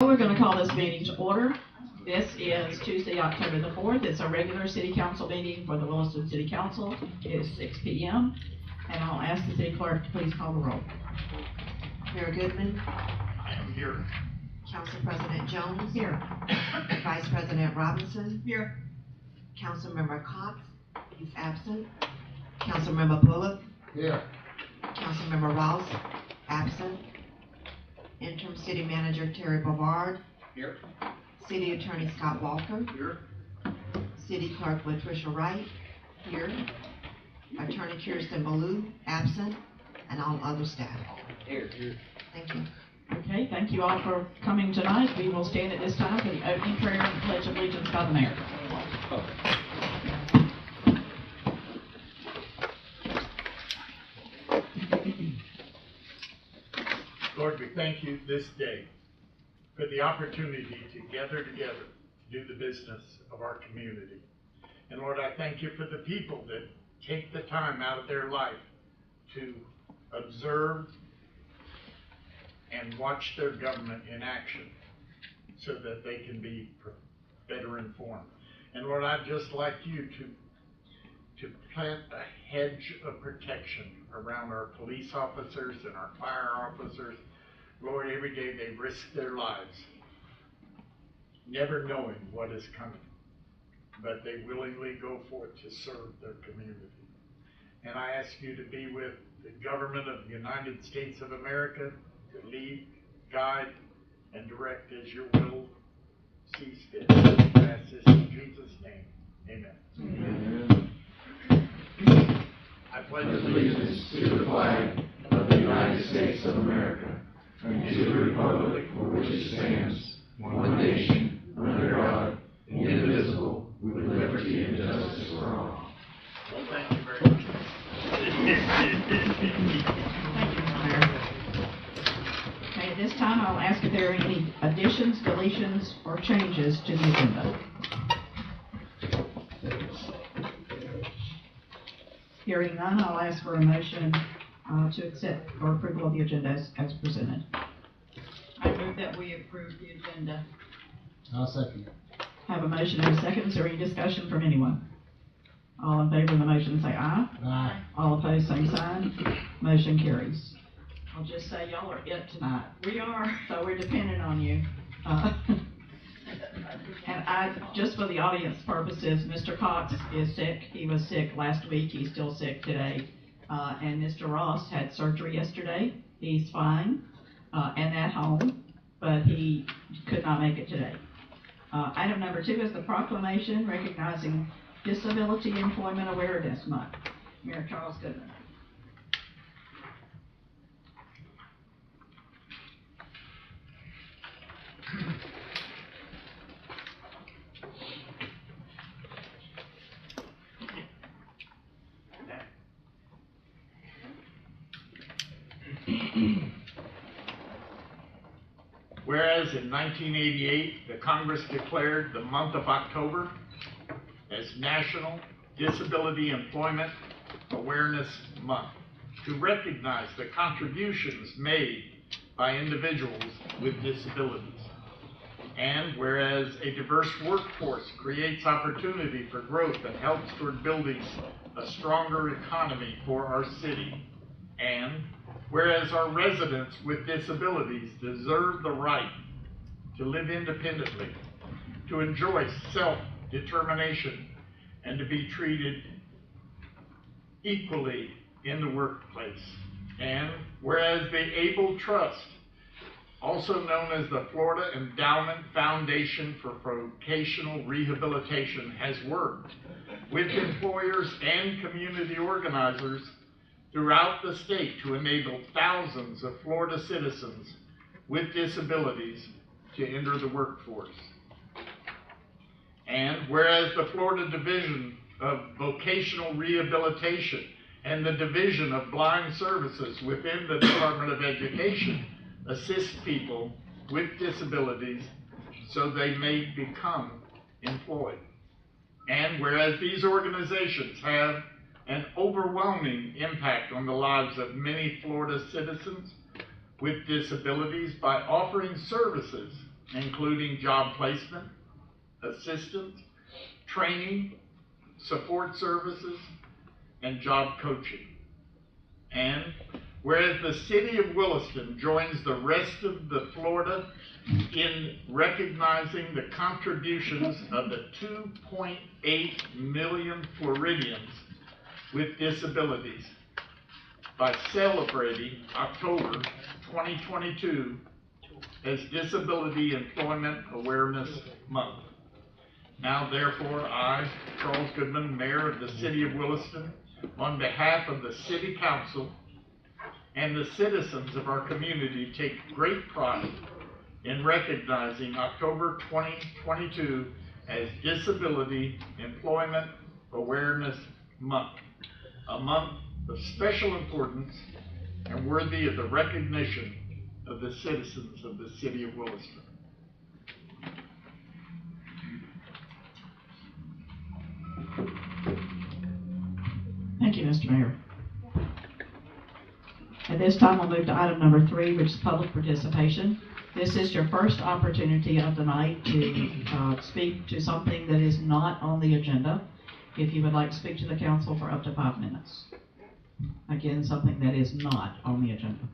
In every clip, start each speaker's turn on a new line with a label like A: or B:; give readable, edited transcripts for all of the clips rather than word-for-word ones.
A: We're going to call this meeting to order. This is Tuesday, October the 4th. It's a regular city council meeting for the Williston City Council. It is 6 p.m. and I'll ask the city clerk to please call the roll.
B: Mayor Goodman.
C: I am here.
B: Council President Jones.
A: Here.
B: Vice President Robinson.
A: Here.
B: Councilmember Cox. He's absent. Councilmember Bullock.
C: Here.
B: Councilmember Ross. Absent. Interim City Manager Terry Bovard.
C: Here.
B: City Attorney Scott Walker.
C: Here.
B: City Clerk Latricia Wright. Here. Attorney Kirsten Ballou. Absent. And all other staff.
C: Here.
B: Thank you.
A: Okay, thank you all for coming tonight. We will stand at this time for the opening prayer and pledge of allegiance by the mayor.
C: Lord, we thank you this day for the opportunity to gather together to do the business of our community. And Lord, I thank you for the people that take the time out of their life to observe and watch their government in action so that they can be better informed. And Lord, I'd just like you to plant a hedge of protection around our police officers and our fire officers. Lord, every day they risk their lives, never knowing what is coming, but they willingly go forth to serve their community. And I ask you to be with the government of the United States of America, to lead, guide, and direct as your will sees fit. I ask this in Jesus' name. Amen.
D: Amen.
C: I pledge
D: Allegiance to the flag of the United States of America and to the republic for which it stands, one nation, under God, indivisible, with liberty and justice for all.
C: Well, thank you very much.
A: Thank you, Mayor. Okay, at this time, I'll ask if there are any additions, deletions, or changes to the agenda. Hearing none, I'll ask for a motion to accept or approval of the agenda as presented.
E: I move that we approve the agenda.
D: I'll second.
A: Have a motion and a second. Is there any discussion from anyone? All in favor of the motion say aye.
D: Aye.
A: All opposed, same sign. Motion carries. I'll just say y'all are it tonight.
E: We are.
A: So we're depending on you. And just for the audience purposes, Mr. Cox is sick. He was sick last week. He's still sick today. And Mr. Ross had surgery yesterday. He's fine and at home, but he could not make it today. Item number 2 is the proclamation recognizing Disability Employment Awareness Month. Mayor Charles Goodman.
C: Whereas in 1988, the Congress declared the month of October as National Disability Employment Awareness Month to recognize the contributions made by individuals with disabilities. And whereas a diverse workforce creates opportunity for growth and helps toward building a stronger economy for our city. And whereas our residents with disabilities deserve the right to live independently, to enjoy self-determination, and to be treated equally in the workplace. And whereas the ABLE Trust, also known as the Florida Endowment Foundation for Vocational Rehabilitation, has worked with employers and community organizers throughout the state to enable thousands of Florida citizens with disabilities to enter the workforce. And whereas the Florida Division of Vocational Rehabilitation and the Division of Blind Services within the Department of Education assist people with disabilities so they may become employed. And whereas these organizations have an overwhelming impact on the lives of many Florida citizens with disabilities by offering services including job placement, assistance, training, support services, and job coaching. And whereas the city of Williston joins the rest of the Florida in recognizing the contributions of the 2.8 million Floridians with disabilities by celebrating October 2022 as Disability Employment Awareness Month. Now therefore, I, Charles Goodman, Mayor of the City of Williston, on behalf of the City Council and the citizens of our community, take great pride in recognizing October 2022 as Disability Employment Awareness Month, a month of special importance and worthy of the recognition of the citizens of the City of Williston.
A: Thank you, Mr. Mayor. At this time, we'll move to item number 3, which is public participation. This is your first opportunity of the night to speak to something that is not on the agenda. If you would like to speak to the council for up to 5 minutes. Again, something that is not on the agenda.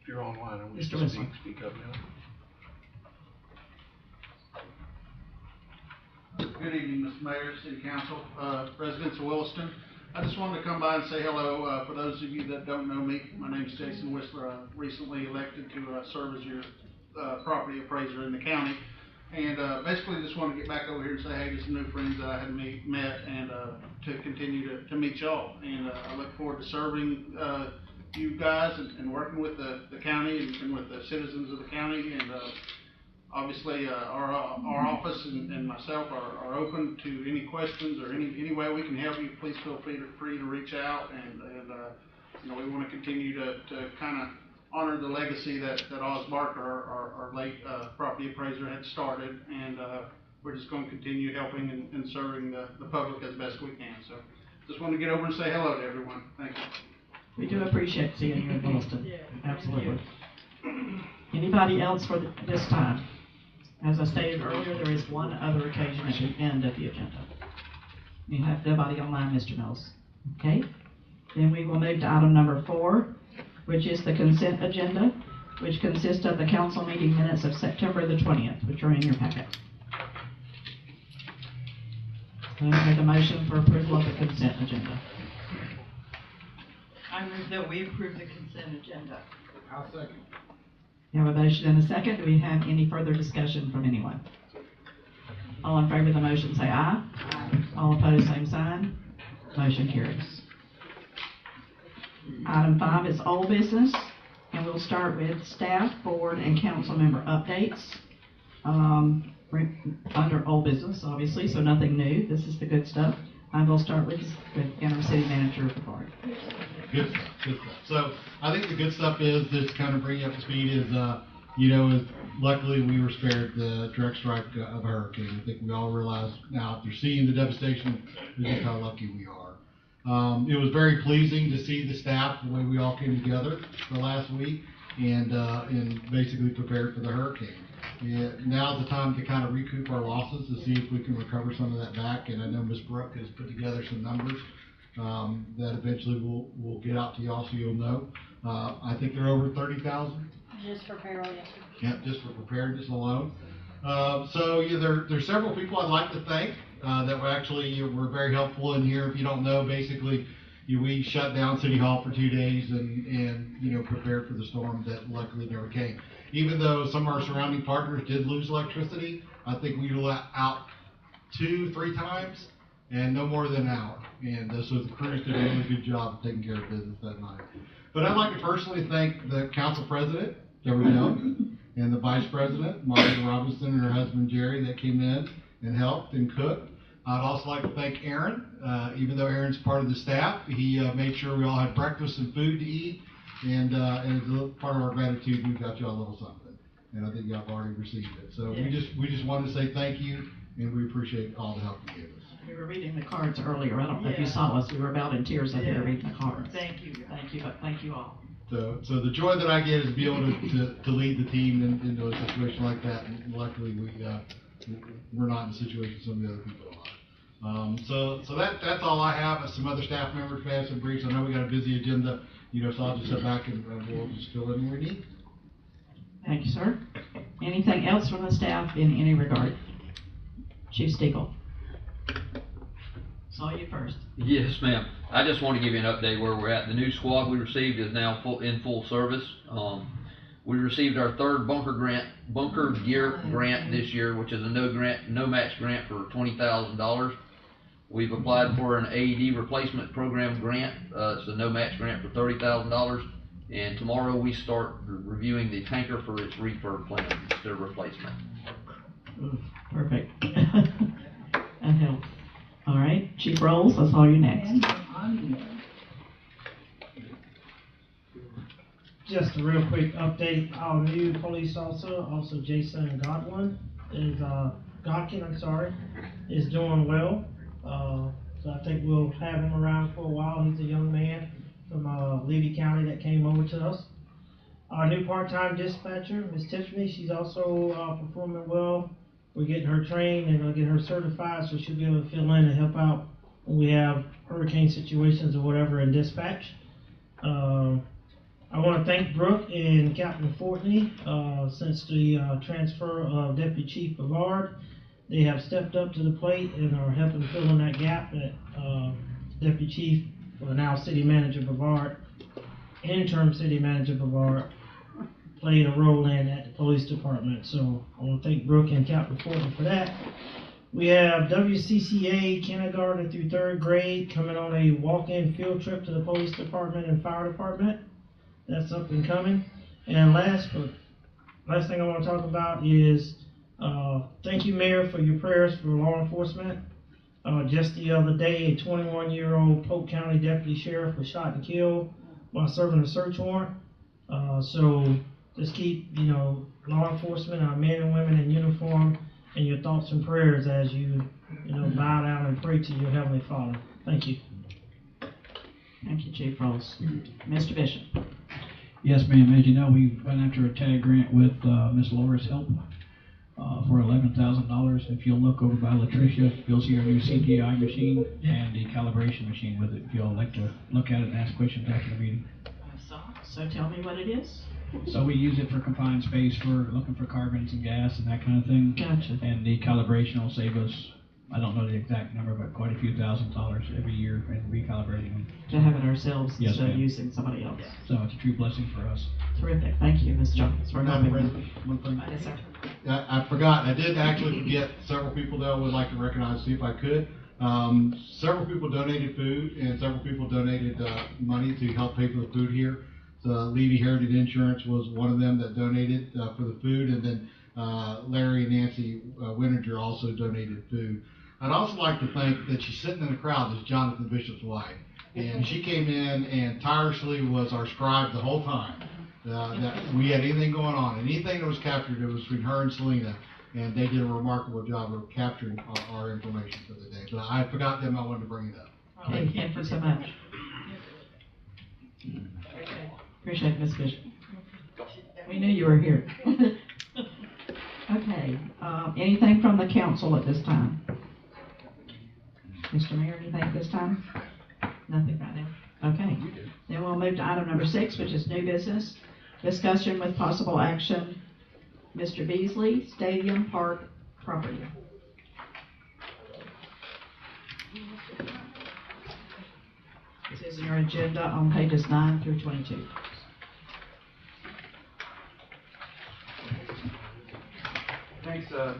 F: If you're online and wish
A: Mr.
F: to
A: Whistler.
F: speak up now.
G: Good evening, Mr. Mayor, City Council, residents of Williston. I just wanted to come by and say hello. For those of you that don't know me, my name is Jason Whistler. I'm recently elected to serve as your property appraiser in the county. And basically just want to get back over here and say hey to some new friends that I had met and to continue to meet y'all. And I look forward to serving you guys and working with the county and with the citizens of the county. And obviously our office and myself are open to any questions or any way we can help you. Please feel free to reach out. And you know, we want to continue to kind of honor the legacy that Oz Barker, our late property appraiser, had started, and we're just going to continue helping and serving the public as best we can. So just want to get over and say hello to everyone. Thank you.
A: We do appreciate seeing you in Williston.
E: Yeah,
A: Absolutely. Anybody else for this time? As I stated earlier, there is one other occasion at the end of the agenda. You have nobody online, Mr. Mills. Okay? Then we will move to item number 4, which is the consent agenda, which consists of the council meeting minutes of September the 20th, which are in your packet. So I make a motion for approval of the consent agenda.
E: I move that we approve the consent agenda.
C: I'll second.
A: We have a motion and a second. Do we have any further discussion from anyone? All in favor of the motion say aye. Aye. All opposed, same sign. Motion carries. Item 5 is old business, and we'll start with staff, board, and council member updates. Under old business, obviously, so nothing new. This is the good stuff. I will start with interim city manager report.
H: Good stuff, good stuff. So I think the good stuff is, just to kind of bring you up to speed, is, you know, luckily we were spared the direct strike of a hurricane. I think we all realize now, after seeing the devastation, just how lucky we are. It was very pleasing to see the staff, the way we all came together the last week and basically prepared for the hurricane. Now's the time to kind of recoup our losses to see if we can recover some of that back. And I know Ms. Brooke has put together some numbers that eventually we'll get out to y'all so you'll know. I think they're over 30,000.
I: Just for payroll, yes, sir.
H: Yeah, just for preparedness alone. So yeah, there's several people I'd like to thank that were actually were very helpful in here. If you don't know, basically we shut down City Hall for 2 days and you know, prepared for the storm that luckily never came. Even though some of our surrounding partners did lose electricity, I think we let out 2-3 times and no more than an hour. And so the crews did a really good job of taking care of business that night. But I'd like to personally thank the council president, Deborah Young, and the vice president, Martha Robinson, and her husband Jerry, that came in and helped and cooked. I'd also like to thank Aaron. Even though Aaron's part of the staff, he made sure we all had breakfast and food to eat. And as a part of our gratitude, we got you all a little something. And I think y'all have already received it. So we just wanted to say thank you, and we appreciate all the help you gave us.
A: We were reading the cards earlier. I don't know if you saw us. We were about in tears up here reading the cards.
E: Thank you.
A: Thank you, but thank you all.
H: So the joy that I get is be able to lead the team into a situation like that, and luckily we're not in a situation some of the other people are. So that's all I have. Some other staff members may have some briefs. I know we got a busy agenda, so I'll just sit back and we'll just fill in where we need.
A: Thank you, sir. Anything else from the staff in any regard? Chief Stiegel. Saw you first.
I: Yes, ma'am. I just want to give you an update where we're at. The new squad we received is now in full service. We received our third bunker gear grant this year, which is a no match grant for $20,000. We've applied for an AED replacement program grant. It's a no match grant for $30,000. And tomorrow we start reviewing the tanker for its refurb plan, their replacement.
A: Perfect. That helps. All right, Chief Rolls, I saw you next.
J: Just a real quick update. Our new police officer, Jason Godkin, is doing well. So I think we'll have him around for a while. He's a young man from Levy County that came over to us. Our new part-time dispatcher, Miss Tiffany, she's also performing well. We're getting her trained and we'll get her certified so she'll be able to fill in and help out when we have hurricane situations or whatever in dispatch. I want to thank Brooke and Captain Fortney. Since the transfer of Deputy Chief Bavard, they have stepped up to the plate and are helping fill in that gap that Deputy Chief, or now City Manager Bavard, interim City Manager Bavard, played a role in at the police department. So I want to thank Brooke and Captain Fortney for that. We have WCCA kindergarten through third grade coming on a walk-in field trip to the police department and fire department. That's up and coming. And last thing I want to talk about is thank you, Mayor, for your prayers for law enforcement. Just the other day, a 21-year-old Polk County Deputy Sheriff was shot and killed while serving a search warrant. So just keep, law enforcement, our men and women in uniform, in your thoughts and prayers as you, bow down and pray to your Heavenly Father. Thank you.
A: Thank you, Chief Rolls. Mr. Bishop.
K: Yes, ma'am. As you know, we went after a tag grant with Miss Laura's help for $11,000. If you'll look over by Latricia, you'll see our new CGI machine and the calibration machine with it. If you'll like to look at it and ask questions after the meeting.
A: I saw. So tell me what it is.
K: So we use it for confined space for looking for carbons and gas and that kind of thing.
A: Gotcha.
K: And the calibration will save us, I don't know the exact number, but quite a few $1,000s every year in recalibrating them.
A: To have it ourselves
K: Yes,
A: instead of
K: ma'am.
A: using somebody else.
K: So it's a true blessing for us.
A: Terrific. Thank you, Ms. Jones, for
H: Madam
A: helping.
H: President, one thing.
A: Yes, sir.
H: I forgot. I did actually forget several people that I would like to recognize, see if I could. Several people donated food, and several people donated money to help pay for the food here. So Levy Heritage Insurance was one of them that donated for the food, and then Larry and Nancy Winninger also donated food. I'd also like to thank that she's sitting in the crowd, is Jonathan Bishop's wife. And she came in and tirelessly was our scribe the whole time. That we had anything going on, anything that was captured, it was between her and Selena, and they did a remarkable job of capturing our information for the day. But I forgot them, I wanted to bring it up.
A: Thank you so much. Appreciate it, Ms. Bishop. We knew you were here. Okay, anything from the council at this time? Mr. Mayor, anything at this time? Nothing right now. Okay, then we'll move to item number 6, which is new business. Discussion with possible action. Mr. Beasley, Stadium Park property. This is your agenda on pages 9 through 22.
L: Thanks for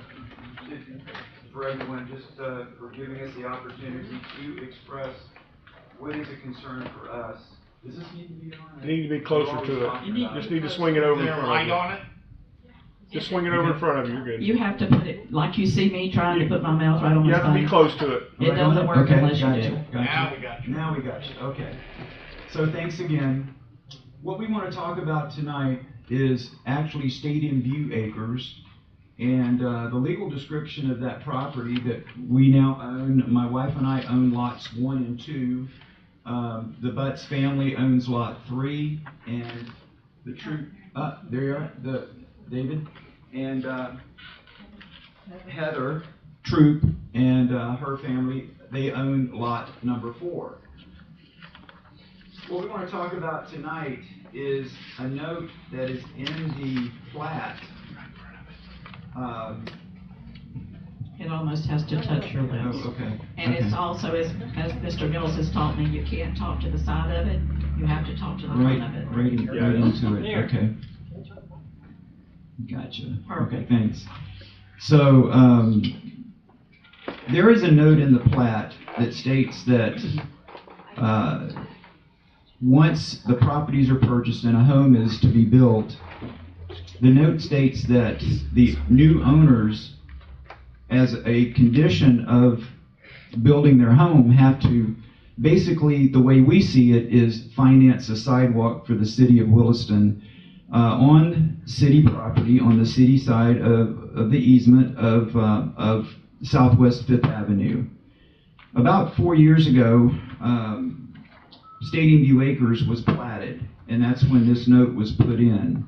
L: everyone just for giving us the opportunity to express what is a concern for us. Does this need to be on?
F: You need to be closer to it.
L: You
F: Just need to swing it over
C: Is
F: in
C: there a
F: front
C: light
F: of you.
C: on it?
F: Just swing it over in front of you, you're good.
A: You have to put it, like you see me trying to put my mouth right on
F: You
A: the
F: have to be
A: thing.
F: close to it.
A: It doesn't work
L: Okay,
A: unless you
L: gotcha,
A: do.
L: gotcha.
C: Now we got you.
L: Now we got you, okay. So thanks again. What we want to talk about tonight is actually Stadium View Acres and the legal description of that property that we now own. My wife and I own lots 1 and 2.
M: The Butts family owns lot 3, and the troop, there you are, David, and Heather Troop and her family, they own lot number 4. What we want to talk about tonight is a note that is in the plat.
A: It almost has to touch your lips.
M: Oh, okay.
A: And
M: Okay.
A: it's also, as Mr. Mills has taught me, you can't talk to the side of it, you have to talk to the front of it.
M: Right into it, okay. Gotcha. Okay, thanks. So, there is a note in the plat that states that once the properties are purchased and a home is to be built, the note states that the new owners, as a condition of building their home, have to, basically the way we see it is finance a sidewalk for the city of Williston on city property, on the city side of the easement of Southwest 5th Avenue. About 4 years ago, Stadium View Acres was platted, and that's when this note was put in.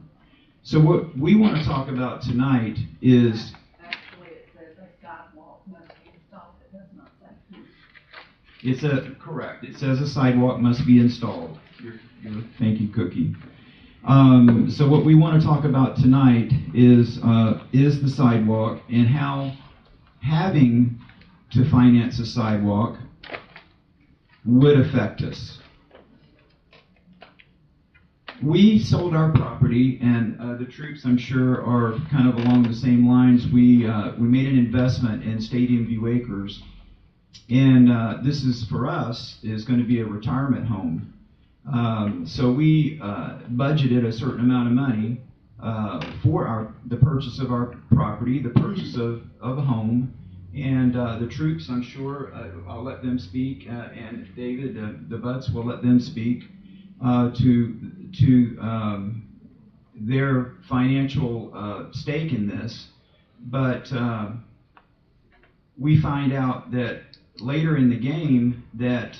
M: So what we want to talk about tonight is...
E: Actually, it says a sidewalk must be installed, it does not say.
M: Correct, it says a sidewalk must be installed. Thank you, Cookie. So what we want to talk about tonight is the sidewalk and how having to finance a sidewalk would affect us. We sold our property, and the troops, I'm sure, are kind of along the same lines. We made an investment in Stadium View Acres, and this is, for us, is going to be a retirement home. So we budgeted a certain amount of money for the purchase of our property, the purchase of a home, and the troops, I'm sure, I'll let them speak, and David, the Butts, will let them speak to their financial stake in this. But we find out that later in the game that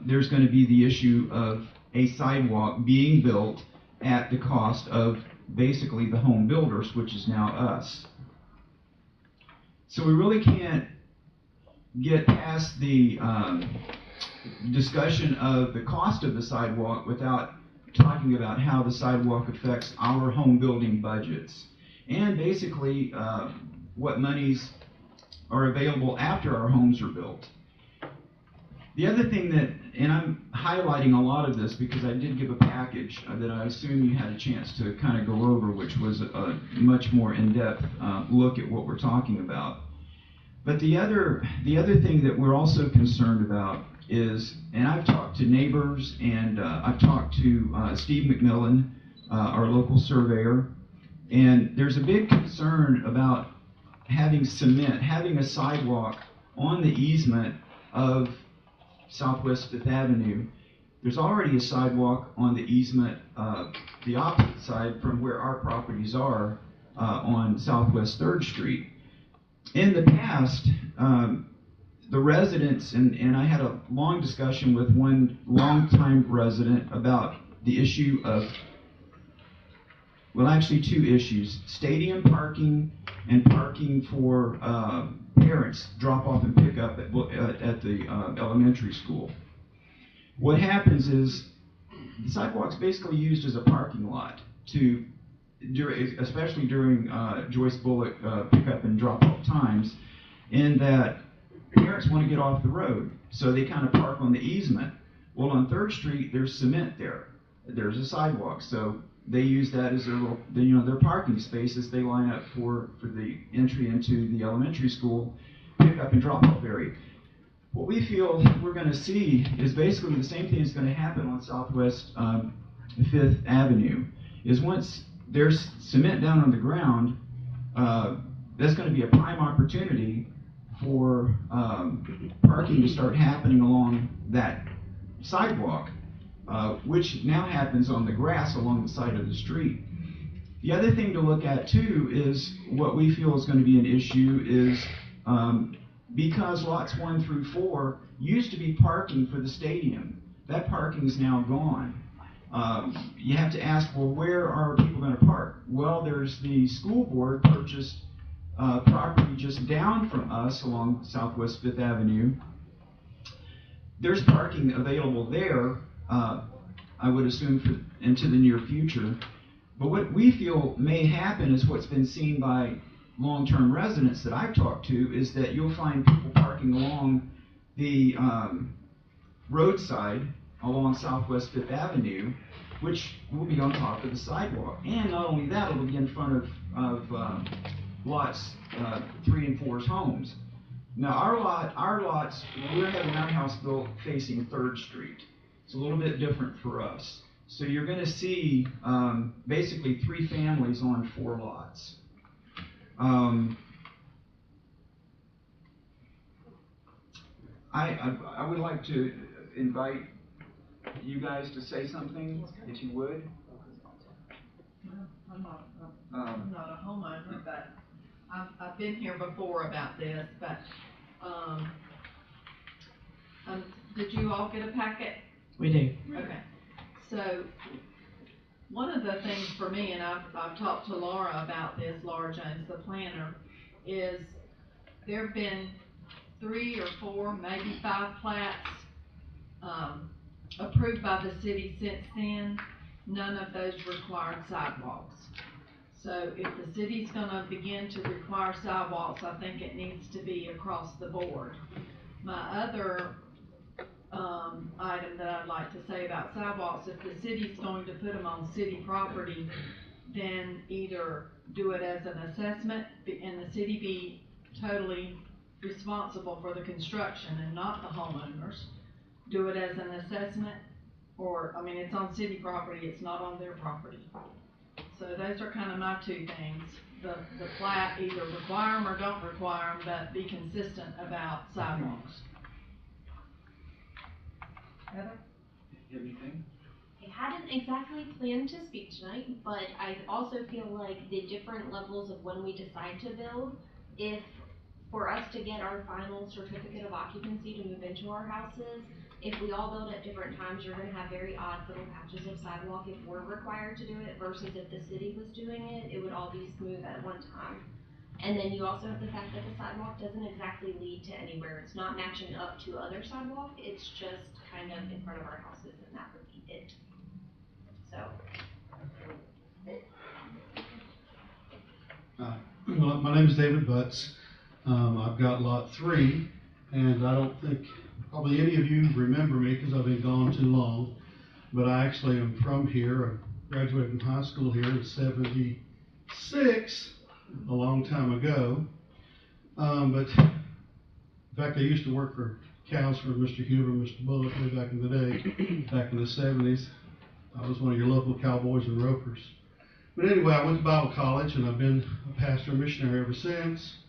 M: there's going to be the issue of a sidewalk being built at the cost of basically the home builders, which is now us. So we really can't get past the discussion of the cost of the sidewalk without talking about how the sidewalk affects our home building budgets, and basically what monies are available after our homes are built. The other thing that, and I'm highlighting a lot of this because I did give a package that I assume you had a chance to kind of go over, which was a much more in-depth look at what we're talking about. But the other thing that we're also concerned about is, and I've talked to neighbors, and I've talked to Steve McMillan, our local surveyor, and there's a big concern about having cement, having a sidewalk on the easement of Southwest 5th Avenue. There's already a sidewalk on the easement, the opposite side from where our properties are on Southwest 3rd Street. In the past, the residents, and I had a long discussion with one longtime resident about the issue of, well, actually 2 issues: stadium parking and parking for parents drop off and pick up at the elementary school. What happens is the sidewalk's basically used as a parking lot especially during Joyce Bullock pickup and drop off times, in that parents want to get off the road, so they kind of park on the easement. Well, on 3rd Street, there's cement there. There's a sidewalk, so they use that as their little, their parking space as they line up for the entry into the elementary school pickup and drop-off area. What we feel we're going to see is basically the same thing is going to happen on Southwest 5th Avenue. Is once there's cement down on the ground, that's going to be a prime opportunity for parking to start happening along that sidewalk, which now happens on the grass along the side of the street. The other thing to look at too is what we feel is going to be an issue is because lots 1 through 4 used to be parking for the stadium. that parking's now gone. You have to ask, well, where are people going to park? Well, there's the school board purchased property just down from us along Southwest 5th Avenue. There's parking available there, I would assume, into the near future. But what we feel may happen is what's been seen by long-term residents that I've talked to, is that you'll find people parking along the roadside along Southwest 5th Avenue, which will be on top of the sidewalk. And not only that, it'll be in front of lots 3 and 4's homes. Now our lots, we're having our house built facing 3rd Street. It's a little bit different for us. So you're going to see basically 3 families on 4 lots. I would like to invite you guys to say something, if you would.
E: I'm not a homeowner, but I've been here before about this, but, did you all get a packet?
J: We do.
E: Okay, so, one of the things for me, and I've talked to Laura about this, Laura Jones, the planner, is there've been 3 or 4, maybe 5 plats, approved by the city since then. None of those required sidewalks. So if the city's gonna begin to require sidewalks, I think it needs to be across the board. My other item that I'd like to say about sidewalks, if the city's going to put them on city property, then either do it as an assessment and the city be totally responsible for the construction and not the homeowners. Do it as an assessment, or, I mean, it's on city property, it's not on their property. So those are kind of my 2 things. The plat, either require them or don't require them, but be consistent about sidewalks. Heather?
C: Anything?
N: I hadn't exactly planned to speak tonight, but I also feel like the different levels of when we decide to build, if for us to get our final certificate of occupancy to move into our houses, if we all build at different times, you're gonna have very odd little patches of sidewalk if we're required to do it, versus if the city was doing it, it would all be smooth at one time. And then you also have the fact that the sidewalk doesn't exactly lead to anywhere. It's not matching up to other sidewalk, it's just kind of in front of our houses, and that would be it. So.
G: Well, my name is David Butts. I've got lot 3, and I don't think probably any of you remember me because I've been gone too long, but I actually am from here. I graduated from high school here in '76, a long time ago. But in fact, I used to work for cows for Mr. Huber and Mr. Bullock way back in the day, back in the '70s. I was one of your local cowboys and ropers. But anyway, I went to Bible college, and I've been a pastor and missionary ever since.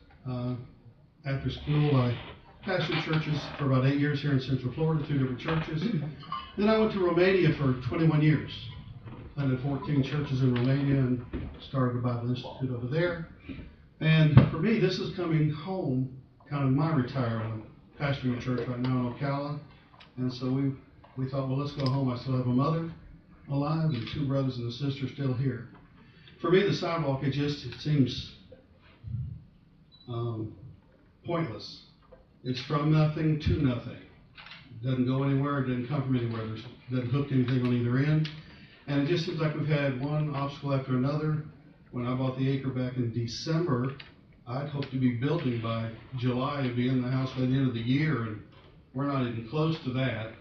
G: After school, I pastored churches for about 8 years here in Central Florida, 2 different churches. Then I went to Romania for 21 years. I planted 14 churches in Romania and started a Bible Institute over there. And for me, this is coming home, kind of my retirement. I'm pastoring a church right now in Ocala. And so we thought, well, let's go home. I still have a mother alive and 2 brothers and a sister still here. For me, the sidewalk, it seems pointless. It's from nothing to nothing. It doesn't go anywhere, it doesn't come from anywhere. It doesn't hook anything on either end. And it just seems like we've had one obstacle after another. When I bought the acre back in December, I'd hoped to be building by July and be in the house by the end of the year, and we're not even close to that.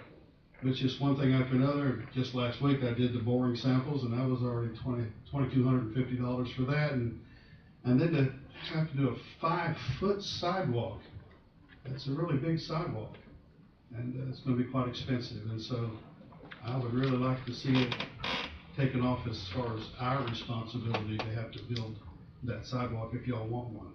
G: It's just one thing after another. Just last week I did the boring samples, and I was already $2,250 for that, and then to have to do a 5-foot sidewalk. It's a really big sidewalk, and it's going to be quite expensive. And so I would really like to see it taken off as far as our responsibility to have to build that sidewalk if y'all want one.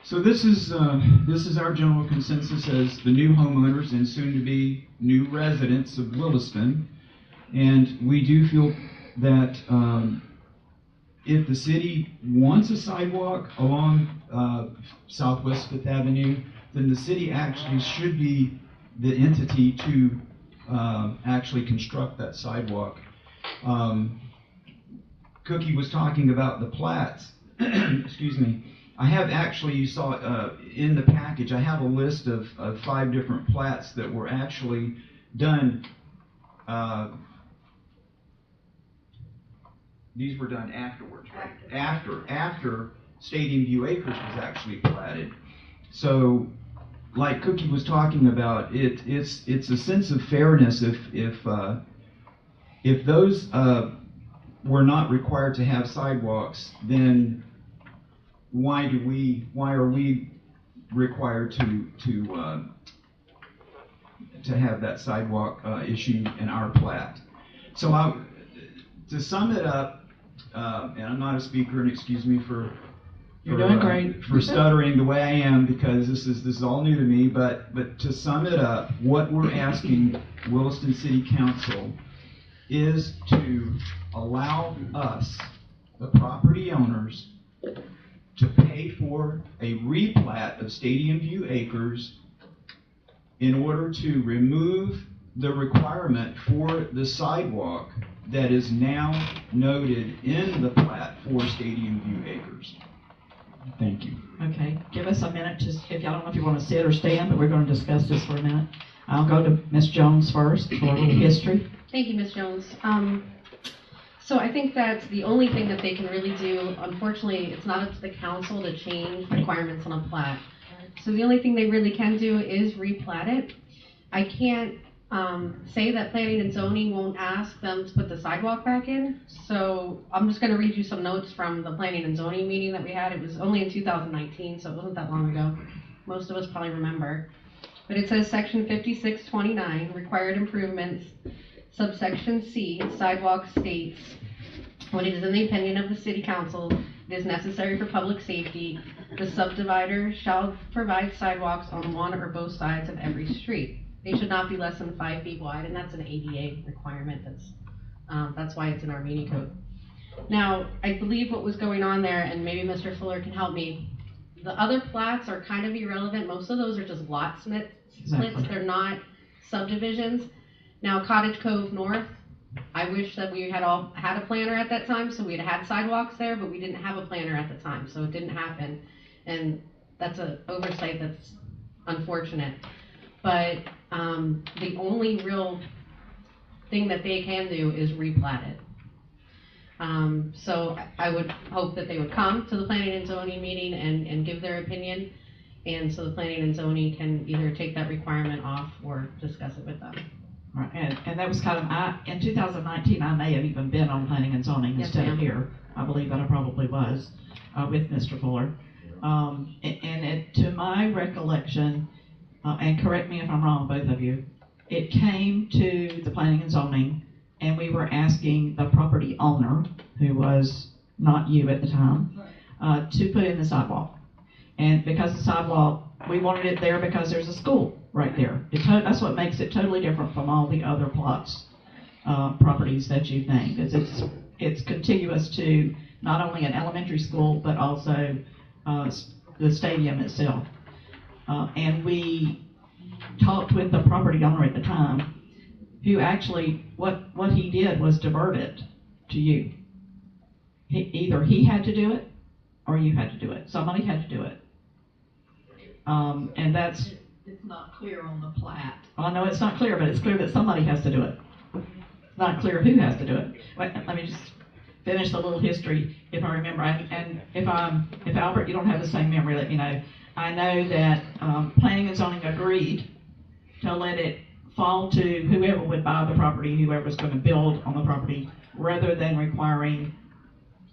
M: So this is our general consensus as the new homeowners and soon to be new residents of Williston. And we do feel that if the city wants a sidewalk along Southwest 5th Avenue, then the city actually should be the entity to actually construct that sidewalk. Cookie was talking about the plats. Excuse me. I have actually, you saw in the package, I have a list of 5 different plats that were actually done. These were done afterwards, right? After Stadium View Acres was actually platted. So, like Cookie was talking about, it's a sense of fairness if those were not required to have sidewalks, then why are we required to have that sidewalk issue in our plat? So to sum it up, and I'm not a speaker, and excuse me for stuttering the way I am, because this is all new to me, but to sum it up, what we're asking Williston City Council is to allow us, the property owners, to pay for a replat of Stadium View Acres in order to remove the requirement for the sidewalk that is now noted in the plat for Stadium View Acres. Thank you.
A: Okay, give us a minute to, I don't know if you want to sit or stand, but we're going to discuss this for a minute. I'll go to Ms. Jones first for a little history.
O: Thank you, Ms. Jones. So I think that the only thing that they can really do, unfortunately, it's not up to the council to change requirements on a plat. So the only thing they really can do is replat it. I can't say that planning and zoning won't ask them to put the sidewalk back in. So I'm just going to read you some notes from the planning and zoning meeting that we had. It was only in 2019, so it wasn't that long ago. Most of us probably remember. But it says section 5629, required improvements, subsection C, sidewalk states, when it is in the opinion of the city council, it is necessary for public safety, the subdivider shall provide sidewalks on one or both sides of every street. They should not be less than 5 feet wide, and that's an ADA requirement. That's why it's in our meeting code. Now, I believe what was going on there, and maybe Mr. Fuller can help me, the other plats are kind of irrelevant. Most of those are just lot splits. Exactly. They're not subdivisions. Now, Cottage Cove North, I wish that we had all had a planner at that time, so we'd had sidewalks there, but we didn't have a planner at the time, so it didn't happen. And that's an oversight that's unfortunate. But the only real thing that they can do is replat it. So I would hope that they would come to the planning and zoning meeting and give their opinion, and so the planning and zoning can either take that requirement off or discuss it with them.
A: Right, and that was kind of, in 2019, I may have even been on planning and zoning instead of here. I believe that I probably was with Mr. Fuller. To my recollection, and correct me if I'm wrong, both of you, it came to the planning and zoning, and we were asking the property owner, who was not you at the time, to put in the sidewalk. And because the sidewalk, we wanted it there because there's a school right there. That's what makes it totally different from all the other plots, properties that you've named. It's contiguous to not only an elementary school, but also the stadium itself. And we talked with the property owner at the time, who actually, what he did was divert it to you. Either he had to do it, or you had to do it. Somebody had to do it. And that's...
E: It's not clear on the plat.
A: I know it's not clear, but it's clear that somebody has to do it. It's not clear who has to do it. Wait, let me just finish the little history, if I remember. And if Albert, you don't have the same memory, let me know. I know that planning and zoning agreed to let it fall to whoever would buy the property, whoever's going to build on the property, rather than requiring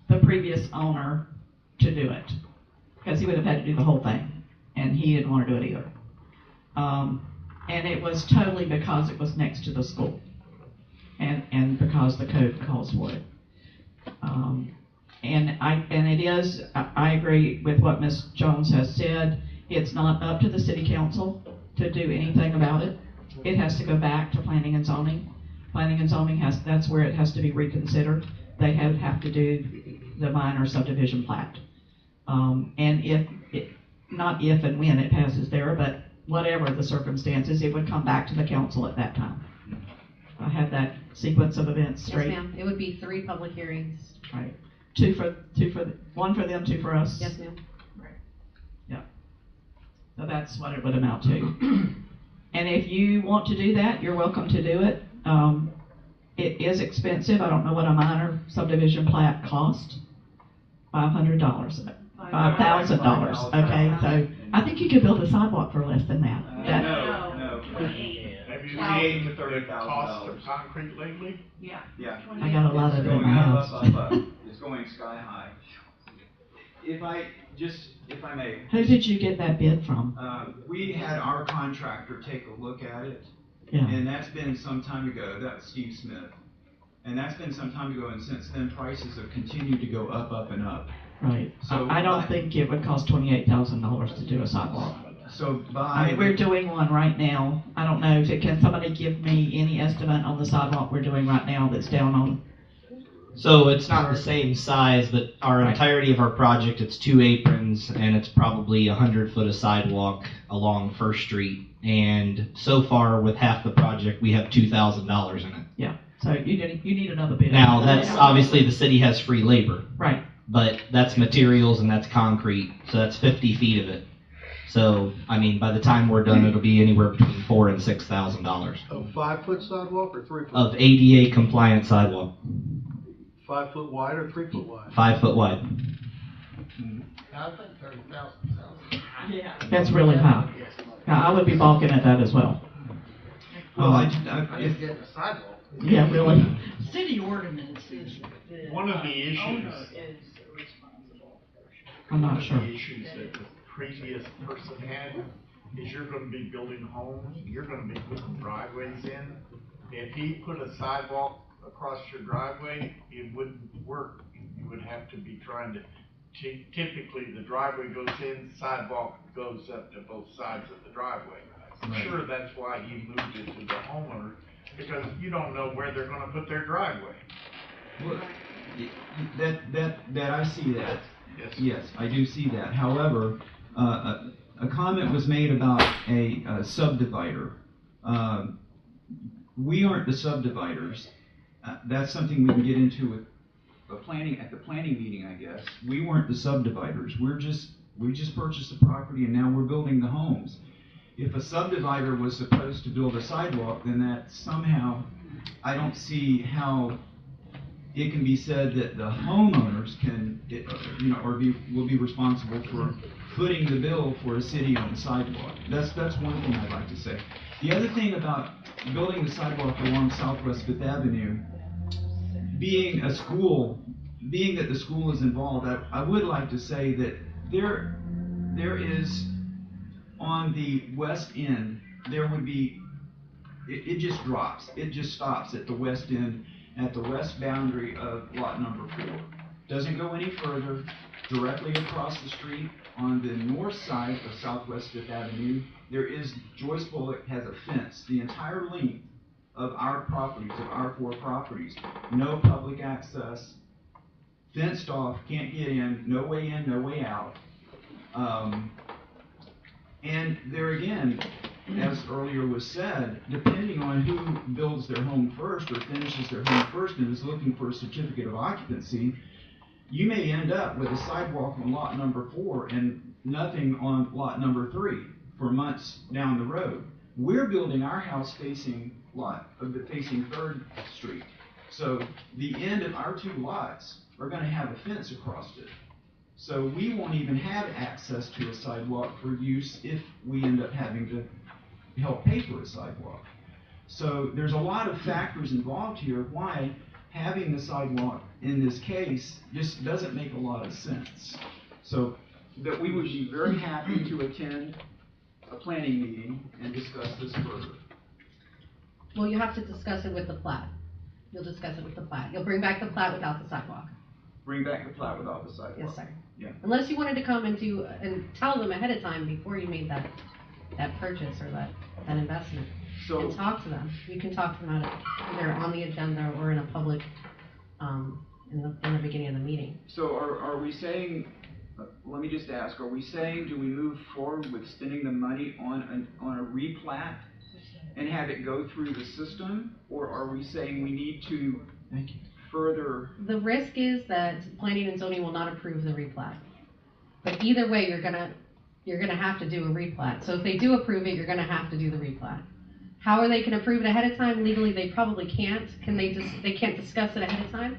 A: the previous owner to do it, because he would have had to do the whole thing, and he didn't want to do it either. And it was totally because it was next to the school, and because the code calls for it. I agree with what Ms. Jones has said. It's not up to the city council to do anything about it. It has to go back to planning and zoning. Planning and zoning that's where it has to be reconsidered. They have to do the minor subdivision plat. And not if and when it passes there, but whatever the circumstances, it would come back to the council at that time. I have that sequence of events straight.
O: Yes, ma'am. It would be 3 public hearings.
A: Right. One for them, 2 for us.
O: Yes, ma'am.
A: Yeah. So that's what it would amount to. And if you want to do that, you're welcome to do it. It is expensive. I don't know what a minor subdivision plat cost. $500. $5,000. Okay, so I think you could build a sidewalk for less than that.
L: No.
C: Have you
L: $28,000
C: seen
L: to
C: the cost
L: $30,000.
C: of concrete lately?
E: Yeah.
L: Yeah.
A: I got a lot of it in my house.
M: It's going sky high. If I may.
A: Who did you get that bid from?
M: We had our contractor take a look at it.
A: Yeah.
M: And that's been some time ago. That was Steve Smith. And that's been some time ago, and since then prices have continued to go up and up.
A: Right.
M: So
A: I don't think it would cost $28,000 to do a sidewalk.
M: So
A: I mean, we're doing one right now. I don't know, can somebody give me any estimate on the sidewalk we're doing right now that's down on?
P: So it's not the same size, but our entirety of our project, it's 2 aprons, and it's probably 100 foot of sidewalk along First Street. And so far, with half the project, we have $2,000 in it.
A: Yeah. So you need another bid.
P: Now, that's obviously the city has free labor.
A: Right.
P: But that's materials and that's concrete, so that's 50 feet of it. So, I mean, by the time we're done, it'll be anywhere between $4,000 and $6,000
F: A 5-foot sidewalk or 3 foot?
P: of ADA compliant sidewalk,
F: 5 foot wide or 3 foot wide?
P: 5 foot wide.
C: I think 30,000 sounds.
A: Yeah. That's really high. Now, I would be balking at that as well.
M: Well,
C: I just get the sidewalk.
A: Yeah, really.
E: City ordinance is
C: One of the issues.
E: owner is responsible.
A: I'm not
C: One of
A: sure.
C: the issues that the previous person had is you're gonna be building homes, you're gonna be putting driveways in. If he put a sidewalk across your driveway, it wouldn't work. You would have to be trying to, typically the driveway goes in, sidewalk goes up to both sides of the driveway. I'm sure that's why he moved it to the homeowner, because you don't know where they're gonna put their driveway.
M: Well, that I see that.
C: Yes.
M: Yes, I do see that. However, a comment was made about a subdivider. We aren't the subdividers. That's something we can get into with the planning meeting, I guess. We weren't the subdividers. We just purchased the property and now we're building the homes. If a subdivider was supposed to build a sidewalk, then that somehow, I don't see how it can be said that the homeowners can, will be responsible for footing the bill for a city-owned sidewalk. That's one thing I'd like to say. The other thing about building the sidewalk along Southwest Fifth Avenue, being that the school is involved, I would like to say that there is, on the west end, there would be, it just drops. It just stops at the west end, at the west boundary of lot number 4. Doesn't go any further. Directly across the street on the north side of Southwest Fifth Avenue, Joyce Bullock has a fence, the entire length of our properties, of our 4 properties. No public access, fenced off, can't get in, no way in, no way out. And there again, as earlier was said, depending on who builds their home first or finishes their home first and is looking for a certificate of occupancy, you may end up with a sidewalk on lot number 4 and nothing on lot number 3 for months down the road. We're building our house facing 3rd Street. So the end of our 2 lots are going to have a fence across it. So we won't even have access to a sidewalk for use if we end up having to help pay for a sidewalk. So there's a lot of factors involved here why having the sidewalk in this case just doesn't make a lot of sense. So that we would be very happy to attend a planning meeting and discuss this further.
O: Well, you have to discuss it with the plat. You'll discuss it with the plat. You'll bring back the plat without the sidewalk.
M: Bring back the plat without the sidewalk.
O: Yes, sir.
M: Yeah.
O: Unless you wanted to come and tell them ahead of time before you made that purchase or that investment. And talk to them. You can talk to them either on the agenda or in a public, in the beginning of the meeting.
M: So are we saying let me just ask, are we saying, do we move forward with spending the money on a replat and have it go through the system? Or are we saying we need to further?
O: The risk is that planning and zoning will not approve the replat. But either way, you're gonna have to do a replat. So if they do approve it, you're gonna have to do the replat. How are they can approve it ahead of time? Legally, they probably can't. They can't discuss it ahead of time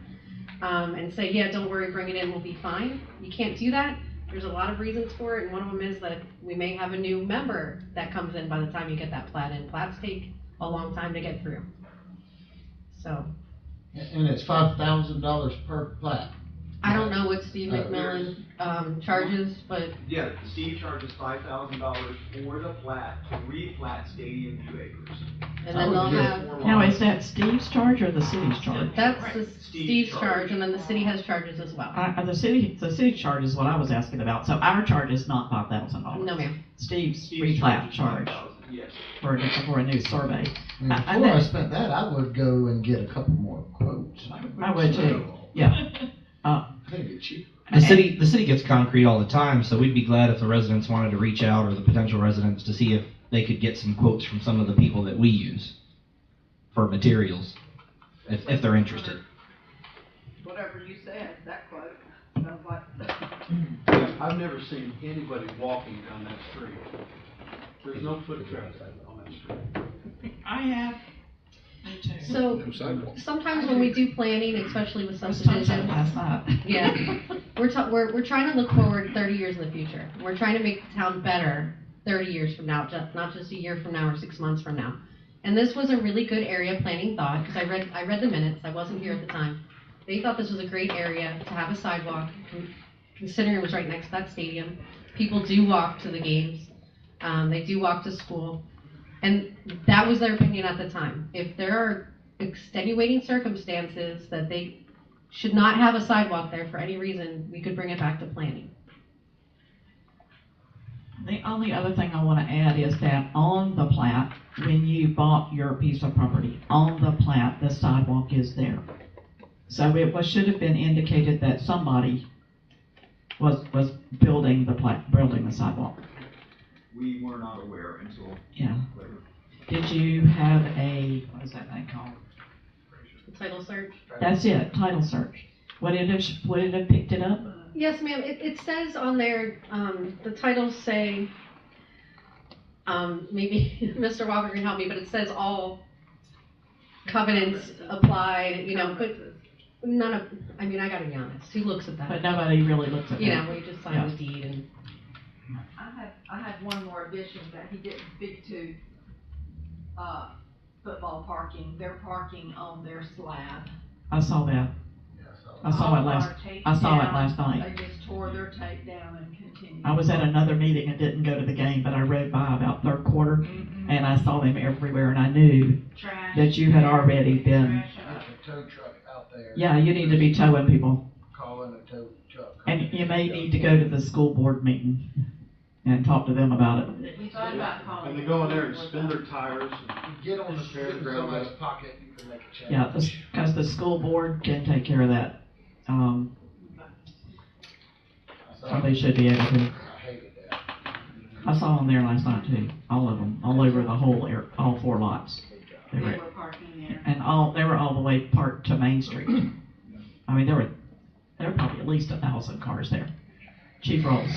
O: and say, yeah, don't worry, bring it in, we'll be fine. You can't do that. There's a lot of reasons for it, and one of them is that we may have a new member that comes in by the time you get that plat in. Plats take a long time to get through. So.
Q: And it's $5,000 per plat.
O: I don't know what Steve McMillan charges, but.
M: Yeah, Steve charges $5,000 for the plat to replat Stadium 2 acres.
O: And then they'll have.
A: Now, is that Steve's charge or the city's charge?
O: That's Steve's charge, and then the city has charges as well.
A: The city charge is what I was asking about. So our charge is not $5,000.
O: No, ma'am.
A: Steve's replat charge.
M: Yes.
A: For a new survey.
Q: And before I spent that, I would go and get a couple more quotes.
A: I would too. Yeah.
Q: I think it'd be cheaper.
P: The city gets concrete all the time, so we'd be glad if the residents wanted to reach out, or the potential residents, to see if they could get some quotes from some of the people that we use for materials, if they're interested.
E: Whatever you said, that quote sounds like.
F: I've never seen anybody walking down that street. There's no foot traffic on that street.
A: I have.
O: So sometimes when we do planning, especially with subdivisions, yeah, we're trying to look forward 30 years in the future. We're trying to make the town better 30 years from now, not just a year from now or 6 months from now. And this was a really good area planning thought, because I read the minutes. I wasn't here at the time. They thought this was a great area to have a sidewalk, considering it was right next to that stadium. People do walk to the games. They do walk to school. And that was their opinion at the time. If there are extenuating circumstances that they should not have a sidewalk there for any reason, we could bring it back to planning.
A: The only other thing I want to add is that on the plat, when you bought your piece of property, on the plat, the sidewalk is there. So it should have been indicated that somebody was building the sidewalk.
M: We were not aware until later.
A: Did you have what is that thing called?
O: Title search?
A: That's it, title search. Would it have picked it up?
O: Yes, ma'am. It says on there, the titles say, maybe Mr. Walker can help me, but it says all covenants applied, but none of, I gotta be honest, who looks at that?
A: But nobody really looks at that.
O: We just sign the deed and.
E: I had one more addition that he didn't speak to, football parking. They're parking on their slab.
A: I saw that. I saw it last night.
E: They just tore their tape down and continued.
A: I was at another meeting and didn't go to the game, but I rode by about third quarter, and I saw them everywhere, and I knew that you had already been.
Q: Tow truck out there.
A: Yeah, you need to be towing people.
Q: Calling a tow truck.
A: And you may need to go to the school board meeting and talk to them about it.
E: We thought about calling.
F: And they go in there and spin their tires.
Q: Get on the fairground pocket, you can make a change.
A: Yeah, because the school board can take care of that. Somebody should be able to.
Q: I hated that.
A: I saw them there last night too, all of them, all over the whole all 4 lots. They were
E: parking there.
A: And they were all the way parked to Main Street. There were probably at least 1,000 cars there. Chief Rolls.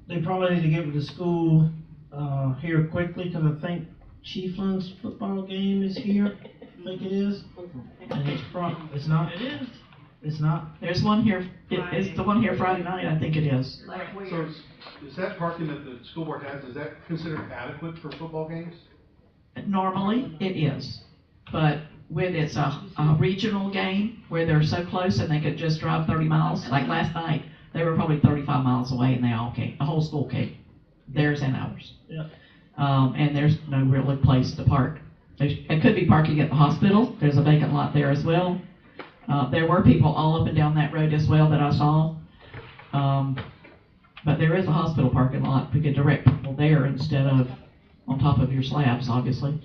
J: They probably need to get with the school here quickly, because I think Chiefland's football game is here. I think it is. And it's not.
A: It is.
J: It's not.
A: There's one here. It's the one here Friday night. I think it is.
F: So is that parking that the school board has, is that considered adequate for football games?
A: Normally, it is. But when it's a regional game where they're so close and they could just drive 30 miles, like last night, they were probably 35 miles away and they all came. The whole school came. Theirs and ours.
J: Yeah.
A: And there's no real place to park. It could be parking at the hospital. There's a vacant lot there as well. There were people all up and down that road as well that I saw. But there is a hospital parking lot. We could direct people there instead of on top of your slabs, obviously.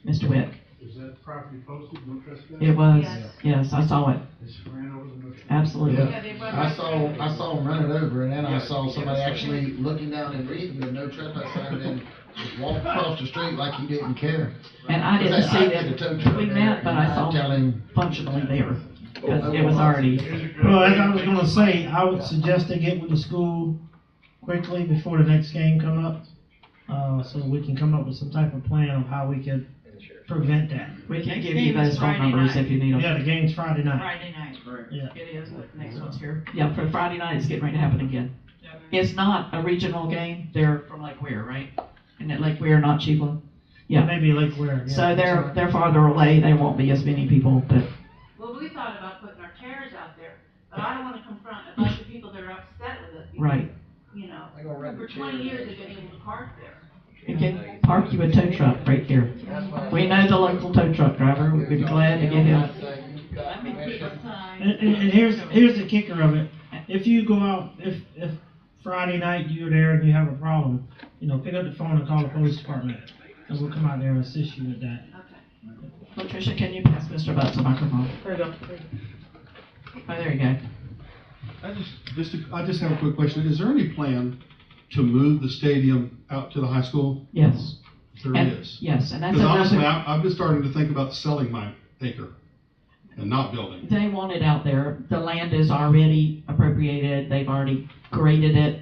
A: Mr. Wick.
F: Is that property posted, no trespass?
A: It was, yes, I saw it.
F: It's ran over the
A: absolutely.
Q: I saw them run it over, and then I saw somebody actually looking down and reading the no trespass sign, and then just walk across the street like he didn't care.
A: And I didn't see
Q: the tow truck
A: that we
Q: there,
A: met, but
Q: and
A: I saw
Q: tell
A: him functionally there, because it was already.
J: Well, as I was gonna say, I would suggest they get with the school quickly before the next game come up, so we can come up with some type of plan of how we could prevent that.
A: We can give you those phone numbers if you need them.
J: Yeah, the game's Friday night.
A: Friday night.
J: Yeah.
A: It is, the next one's here. Yeah, for Friday night, it's getting ready to happen again. It's not a regional game, they're from Lake Weir, right? Isn't it Lake Weir, not Chiefland? Yeah.
J: Maybe Lake Weir, yeah.
A: So they're farther away, there won't be as many people, but
R: Well, we thought about putting our chairs out there, but I don't wanna confront a bunch of people that are upset with us. because,
A: Right.
R: You know, for 20 years they've been able to park there.
A: we can park you a tow truck right here. We know the local tow truck driver, we'd be glad to get him.
J: And here's the kicker of it. If you go out, if Friday night you're there and you have a problem, pick up the phone and call the police department, and we'll come out there and assist you with that.
A: Patricia, can you pass Mr. Butts a microphone?
J: There you go.
A: Oh, there you go.
F: I just have a quick question. Is there any plan to move the stadium out to the high school?
A: Yes.
F: There
A: And-
F: is.
A: yes, and that's
F: Because honestly,
A: another-
F: I've been starting to think about selling my acre and not building.
A: They want it out there. The land is already appropriated. They've already graded it.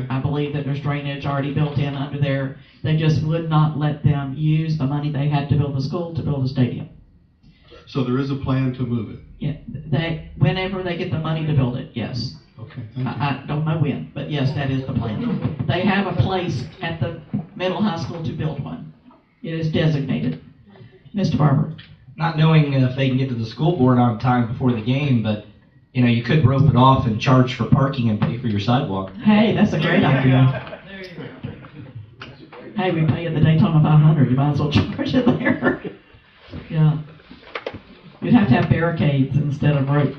A: I believe that there's drainage already built in under there. They just would not let them use the money they had to build the school to build a stadium.
F: So there is a plan to move it.
A: Yeah, whenever they get the money to build it, yes.
F: Okay, thank you.
A: I don't know when, but yes, that is the plan. They have a place at the middle high school to build one. It is designated. Mr. Barber.
P: Not knowing if they can get to the school board on time before the game, but you could rope it off and charge for parking and pay for your sidewalk.
A: Hey, that's a great idea. Hey, we pay at the Daytona 500. You might as well charge it there. Yeah. You'd have to have barricades instead of rope.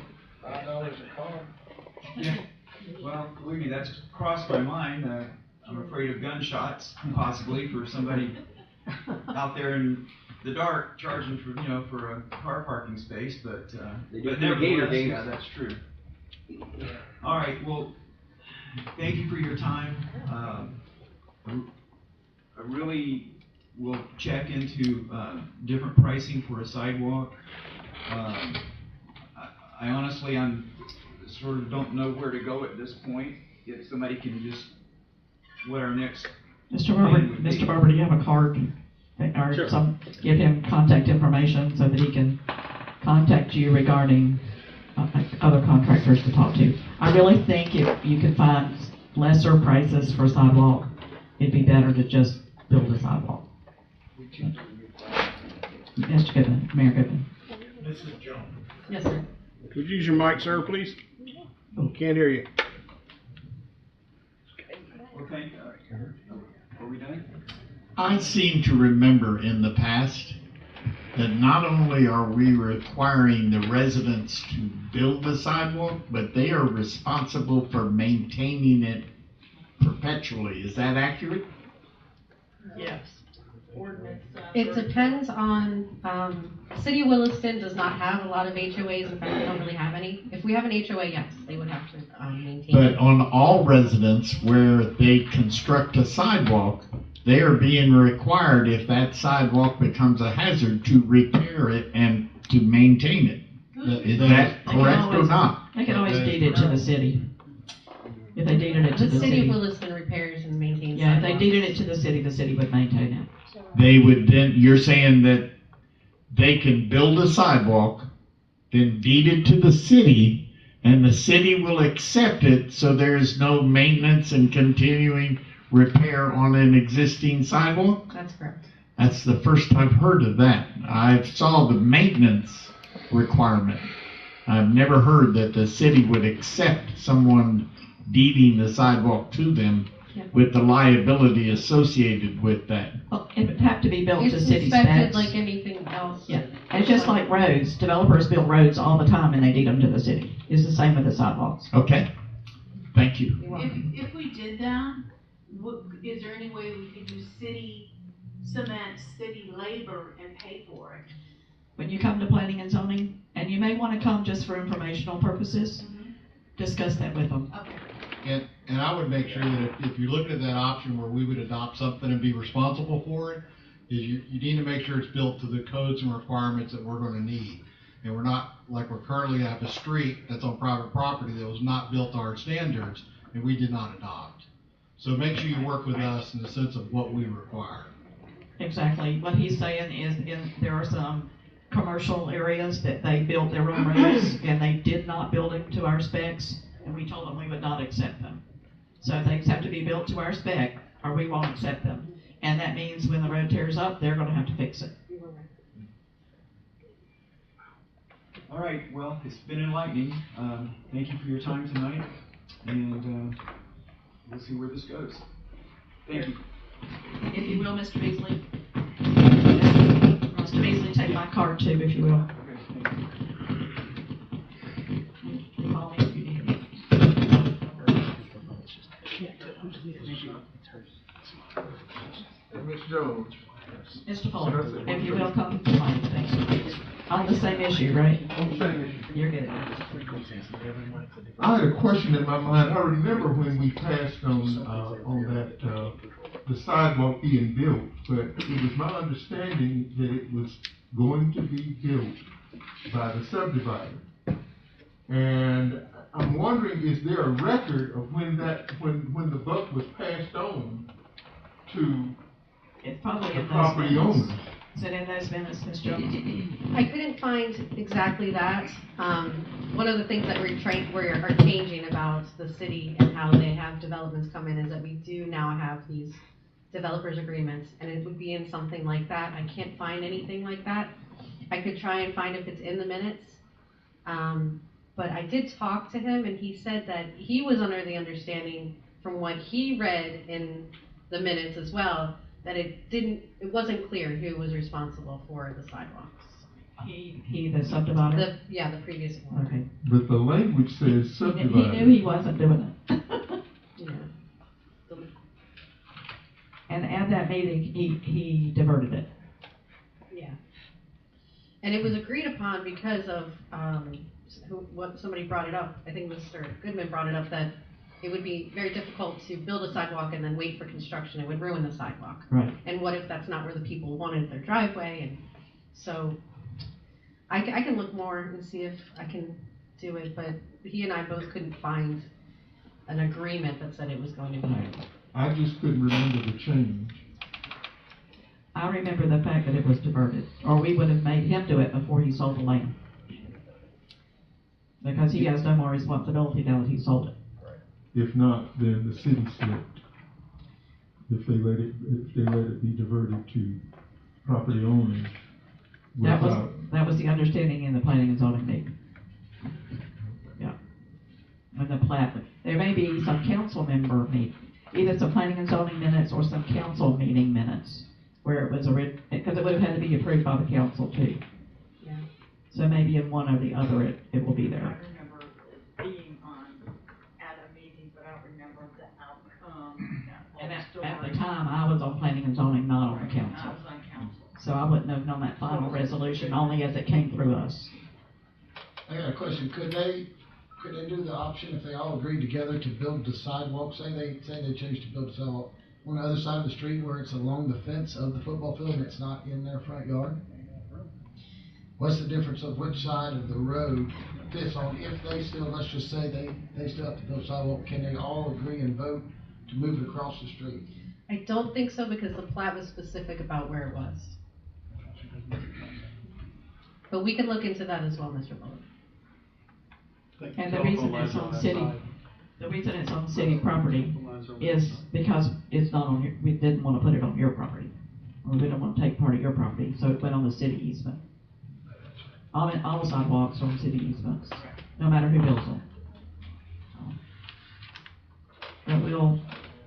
M: Yeah. Well, believe me, that's crossed my mind. I'm afraid of gunshots, possibly, for somebody out there in the dark charging for a car parking space, but nevertheless, yeah, that's true. All right, well, thank you for your time. I really will check into different pricing for a sidewalk. I honestly, I'm sort of don't know where to go at this point. If somebody can just, what our next
A: Mr. Barber, do you have a card? Or
F: Sure.
A: Give him contact information so that he can contact you regarding other contractors to talk to. I really think if you could find lesser prices for sidewalk, it'd be better to just build a sidewalk. Mr. Goodman, Mayor Goodman.
S: This is John.
A: Yes, sir.
S: Could you use your mic, sir, please? Can't hear you.
M: Okay, are we done?
C: I seem to remember in the past that not only are we requiring the residents to build the sidewalk, but they are responsible for maintaining it perpetually. Is that accurate?
R: Yes.
O: It depends on, City of Williston does not have a lot of HOAs, in fact, we don't really have any. If we have an HOA, yes, they would have to maintain
C: But
O: it.
C: on all residents where they construct a sidewalk, they are being required, if that sidewalk becomes a hazard, to repair it and to maintain it. Is that correct or not?
A: They can always deed it to the city. If they deeded it to
O: The
A: the
O: City of
A: city.
O: Williston repairs and maintains
A: Yeah, if they
O: sidewalks.
A: deeded it to the city would maintain it.
C: They would then, you're saying that they can build a sidewalk, then deed it to the city, and the city will accept it, so there's no maintenance and continuing repair on an existing sidewalk?
O: That's correct.
C: That's the first I've heard of that. I saw the maintenance requirement. I've never heard that the city would accept someone deeding the sidewalk to them with the liability associated with that.
A: Well, it would have to be built to
O: It's
A: city
O: inspected
A: specs.
O: like anything else.
A: Yeah, it's just like roads. Developers build roads all the time and they deed them to the city. It's the same with the sidewalks.
C: Okay, thank you.
R: If we did that, is there any way we could use city cement, city labor and pay for it?
A: when you come to planning and zoning, and you may want to come just for informational purposes, discuss that with them.
E: Okay.
H: And I would make sure that if you're looking at that option where we would adopt something and be responsible for it, is you need to make sure it's built to the codes and requirements that we're gonna need. And we're not, like we're currently have a street that's on private property that was not built to our standards, and we did not adopt. So make sure you work with us in the sense of what we require.
A: Exactly. What he's saying is there are some commercial areas that they built their own roads and they did not build them to our specs, and we told them we would not accept them. So things have to be built to our spec or we won't accept them. And that means when the road tears up, they're gonna have to fix it.
M: All right, well, it's been enlightening. Thank you for your time tonight, and we'll see where this goes. Thank you.
A: If you will, Mr. Beasley. Mr. Beasley, take my card too, if you will. Call me if you need me.
D: Ms. Jones.
A: Mr. Fuller, if you will, come to my thing. On the same issue, right?
D: On the same issue.
A: You're good.
D: I had a question in my mind. I remember when we passed on that, the sidewalk being built, but it was my understanding that it was going to be built by the subdivider. And I'm wondering, is there a record of when the buck was passed on to
A: It's probably
D: the
A: in those
D: property
A: minutes.
D: owner?
A: Is it in those minutes, Ms. Jones?
O: I couldn't find exactly that. One of the things that we are changing about the city and how they have developments come in is that we do now have these developers agreements, and it would be in something like that. I can't find anything like that. I could try and find if it's in the minutes. But I did talk to him, and he said that he was under the understanding from what he read in the minutes as well, that it wasn't clear who was responsible for the sidewalks.
A: He the subdivider?
O: The previous one.
A: Okay.
D: But the language says subdivider.
A: He knew he wasn't doing it.
O: Yeah.
A: And at that meeting, he diverted it.
O: Yeah. And it was agreed upon because of, somebody brought it up, I think Mr. Goodman brought it up, that it would be very difficult to build a sidewalk and then wait for construction. It would ruin the sidewalk.
A: Right.
O: And what if that's not where the people wanted their driveway? And so I can look more and see if I can do it, but he and I both couldn't find an agreement that said it was going to be.
D: I just couldn't remember the change.
A: I remember the fact that it was diverted, or we would have made him do it before he sold the land. Because he has no more responsibility now that he sold it.
D: If not, then the city slipped. If they let it be diverted to property owners.
A: That was the understanding in the planning and zoning meeting. Yeah. When the plat, there may be some council member meeting, either some planning and zoning minutes or some council meeting minutes, where it was because it would have had to be approved by the council too.
O: Yeah.
A: So maybe in one or the other, it will be there.
R: I remember being at a meeting, but I don't remember the outcome.
A: And at the time, I was on planning and zoning, not on the
R: I
A: council.
R: was on council.
A: So I wouldn't have known that final resolution, only as it came through us.
Q: I got a question. Could they do the option if they all agreed together to build the sidewalk? Say they choose to build the sidewalk on the other side of the street where it's along the fence of the football field and it's not in their front yard? What's the difference of which side of the road fits on? If they still, let's just say they still have to build a sidewalk, can they all agree and vote to move it across the street?
O: I don't think so, because the plat was specific about where it was. But we can look into that as well, Mr. Bullock.
A: And the reason it's on city property is because it's not on we didn't want to put it on your property. Or we didn't want to take part of your property, so it went on the city easement. All the sidewalks are on city easements, no matter who builds them. But we'll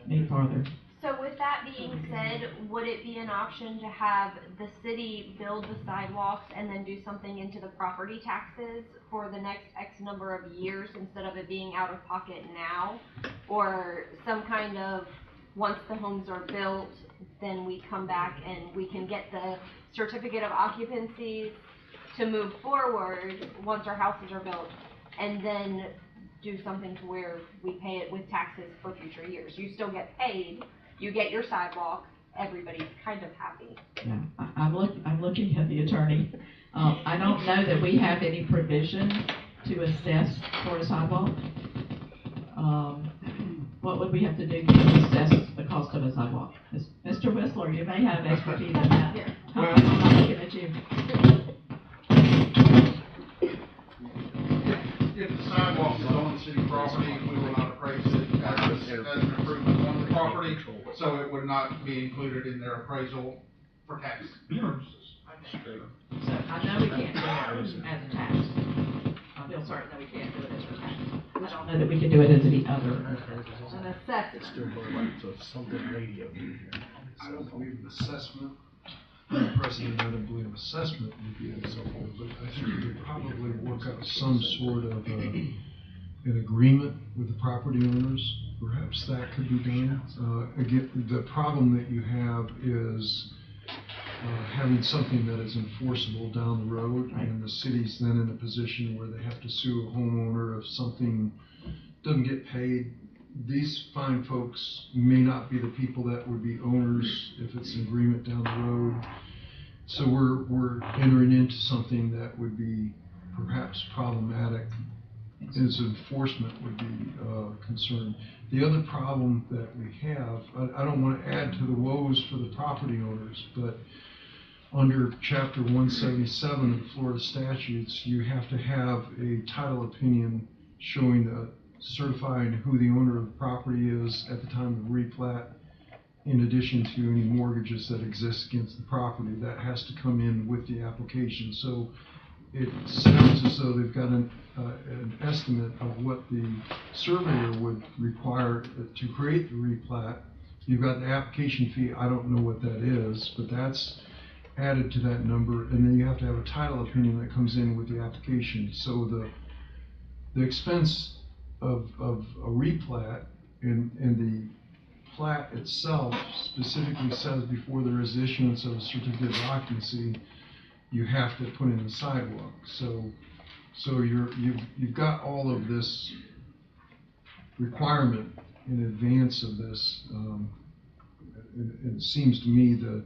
A: meet farther.
N: So with that being said, would it be an option to have the city build the sidewalks and then do something into the property taxes for the next X number of years instead of it being out of pocket now? Or some kind of, once the homes are built, then we come back and we can get the certificate of occupancy to move forward once our houses are built, and then do something to where we pay it with taxes for future years. You still get paid, you get your sidewalk, everybody's kind of happy.
A: Yeah, I'm looking at the attorney. I don't know that we have any provision to assess for a sidewalk. What would we have to do to assess the cost of a sidewalk? Mr. Whistler, you may have expertise in that.
C: Well,
A: I'm not looking at you.
G: If the sidewalk is on city property, we will not appraise it as an improvement on the property, so it would not be included in their appraisal for tax purposes.
A: So I know we can't do it as a tax. I feel certain that we can't do it as a tax. I don't know that we can do it as any other.
E: An assessment.
F: I don't believe an assessment, Madam President, I don't believe an assessment would be acceptable, but I think we could probably work out some sort of an agreement with the property owners. Perhaps that could be done. Again, the problem that you have is having something that is enforceable down the road, and the city's then in a position where they have to sue a homeowner if something doesn't get paid. These fine folks may not be the people that would be owners if it's an agreement down the road. So we're entering into something that would be perhaps problematic as enforcement would be concerned. The other problem that we have, I don't want to add to the woes for the property owners, but under Chapter 177 of the Florida statutes, you have to have a title opinion showing certifying who the owner of the property is at the time of replat, in addition to any mortgages that exist against the property. That has to come in with the application. So it sounds as though they've got an estimate of what the surveyor would require to create the replat. You've got the application fee, I don't know what that is, but that's added to that number, and then you have to have a title opinion that comes in with the application. So the expense of a replat and the plat itself specifically says before there is issuance of a certificate of occupancy, you have to put in the sidewalk. So you've got all of this requirement in advance of this. It seems to me the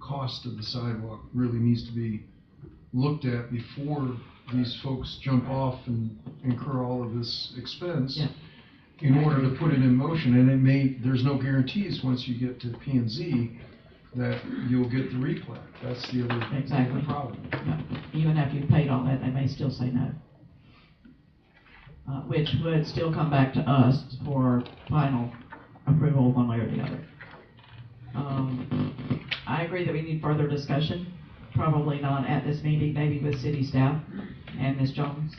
F: cost of the sidewalk really needs to be looked at before these folks jump off and incur all of this expense in order to put it in motion. And there's no guarantees once you get to P&Z that you'll get the replat. That's the other problem.
A: Yeah. Even after you've paid all that, they may still say no. Which would still come back to us for final approval one way or the other. I agree that we need further discussion, probably not at this meeting, maybe with city staff and Ms. Jones,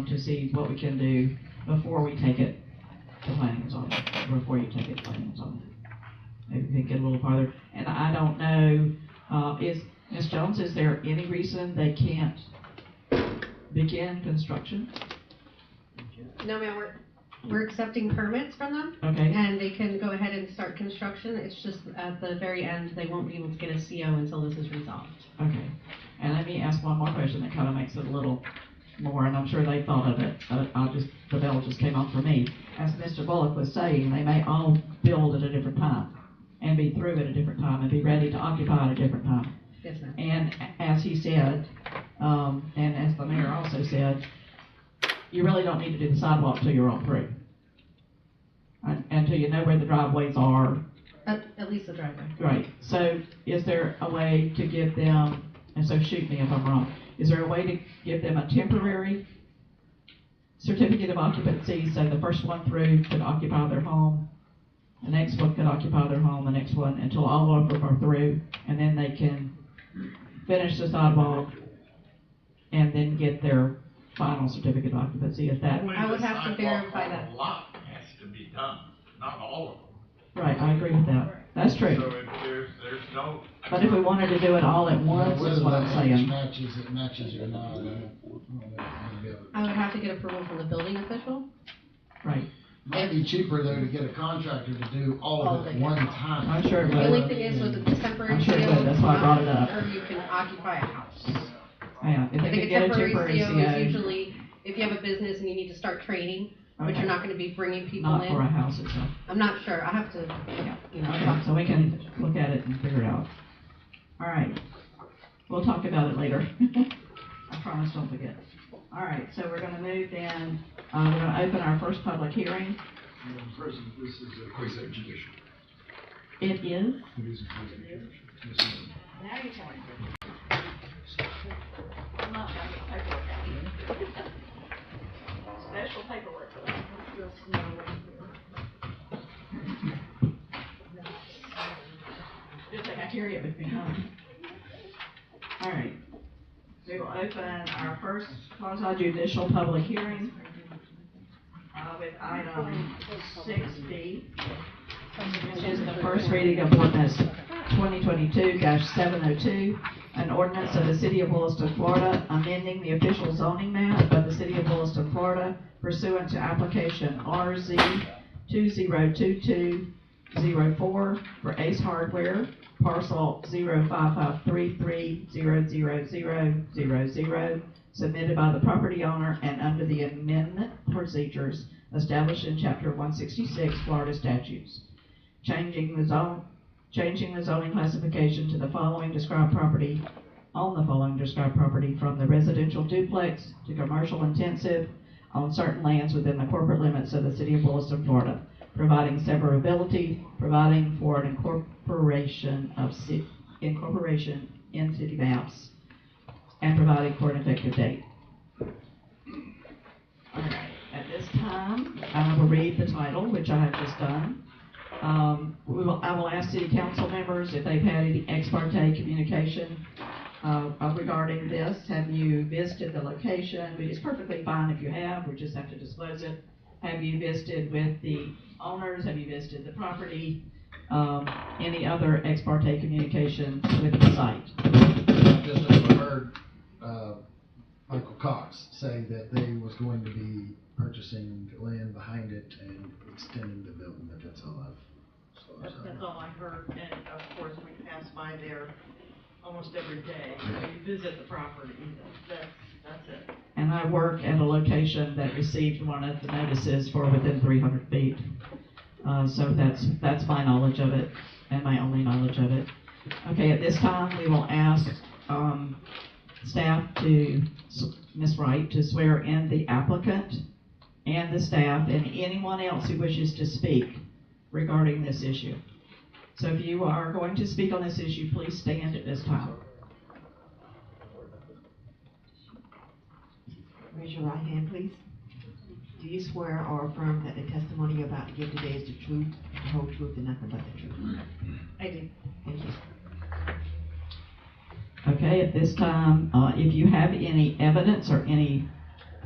A: to see what we can do before we take it to planning and zoning, before you take it to planning and zoning. Maybe we can get a little farther. And I don't know, Ms. Jones, is there any reason they can't begin construction?
O: No, ma'am, we're accepting permits from them.
A: Okay.
O: And they can go ahead and start construction. It's just at the very end, they won't be able to get a CO until this is resolved.
A: Okay. And let me ask one more question that kind of makes it a little more, and I'm sure they thought of it, but the bell just came on for me. As Mr. Bullock was saying, they may all build at a different time and be through at a different time and be ready to occupy at a different time.
O: Yes, ma'am.
A: And as he said, and as the mayor also said, you really don't need to do the sidewalk till you're all through. Until you know where the driveways are.
O: At least the driveway.
A: Right. So is there a way to give them, and so shoot me if I'm wrong, is there a way to give them a temporary certificate of occupancy so the first one through could occupy their home, the next one could occupy their home, the next one, until all of them are through, and then they can finish the sidewalk and then get their final certificate of occupancy? Is that?
O: I would have to verify that.
C: A lot has to be done, not all of them.
A: Right, I agree with that. That's true.
C: So if there's no.
A: But if we wanted to do it all at once, is what I'm saying.
Q: It matches or not.
O: I would have to get approval from the building official.
A: Right.
Q: Might be cheaper though to get a contractor to do all of it at one time.
A: I'm sure it
O: The
A: would.
O: only thing is with the temporary
A: I'm sure it
O: sale,
A: would. That's why I brought it up.
O: or you can occupy a house.
A: Yeah, if
O: I
A: they
O: think
A: could
O: a
A: get a
O: temporary
A: temporary
O: CO
A: CO.
O: is usually if you have a business and you need to start training, but
A: Okay.
O: you're not gonna be bringing people
A: Not
O: in.
A: for a house itself.
O: I'm not sure, I have to, you know.
A: Okay, so we can look at it and figure it out. All right, we'll talk about it later. I promise, don't forget. All right, so we're gonna move then, we're gonna open our first public hearing.
F: Madam President, this is a quasi-judicial.
A: It is?
F: It is a quasi-judicial. Yes, ma'am.
A: Now you're telling me. I'm not gonna get paperwork out. Special paperwork for that. Just like I carry it with me, huh? All right. We will open our first quasi-judicial public hearing with item 6B, which is the first reading of ordinance 2022-702, an ordinance of the City of Williston, Florida, amending the official zoning map of the City of Williston, Florida, pursuant to application RZ 202204 for Ace Hardware, parcel 05533000000, submitted by the property owner and under the amendment procedures established in Chapter 166 Florida statutes, changing the zoning classification to the following described property, on the following described property, from the residential duplex to commercial intensive on certain lands within the corporate limits of the City of Williston, Florida, providing severability, providing for an incorporation in city maps, and providing for an effective date. All right, at this time, I will read the title, which I have just done. I will ask city council members if they've had any ex parte communication regarding this. Have you visited the location? It's perfectly fine if you have, we just have to disclose it. Have you visited with the owners? Have you visited the property? Any other ex parte communication with the site?
Q: Just as I heard, Michael Cox say that they was going to be purchasing the land behind it and extending the building, but that's all I've.
A: That's all I heard, and of course, we pass by there almost every day, so you visit the property, that's it. And I work at a location that received one of the notices for within 300 feet. So that's my knowledge of it, and my only knowledge of it. Okay, at this time, we will ask staff to, Ms. Wright, to swear in the applicant and the staff and anyone else who wishes to speak regarding this issue. So if you are going to speak on this issue, please stand at this time.
B: Raise your right hand, please. Do you swear or affirm that the testimony you're about to give today is the truth, the whole truth, and nothing but the truth?
O: I do.
B: Thank you.
A: Okay, at this time, if you have any evidence or any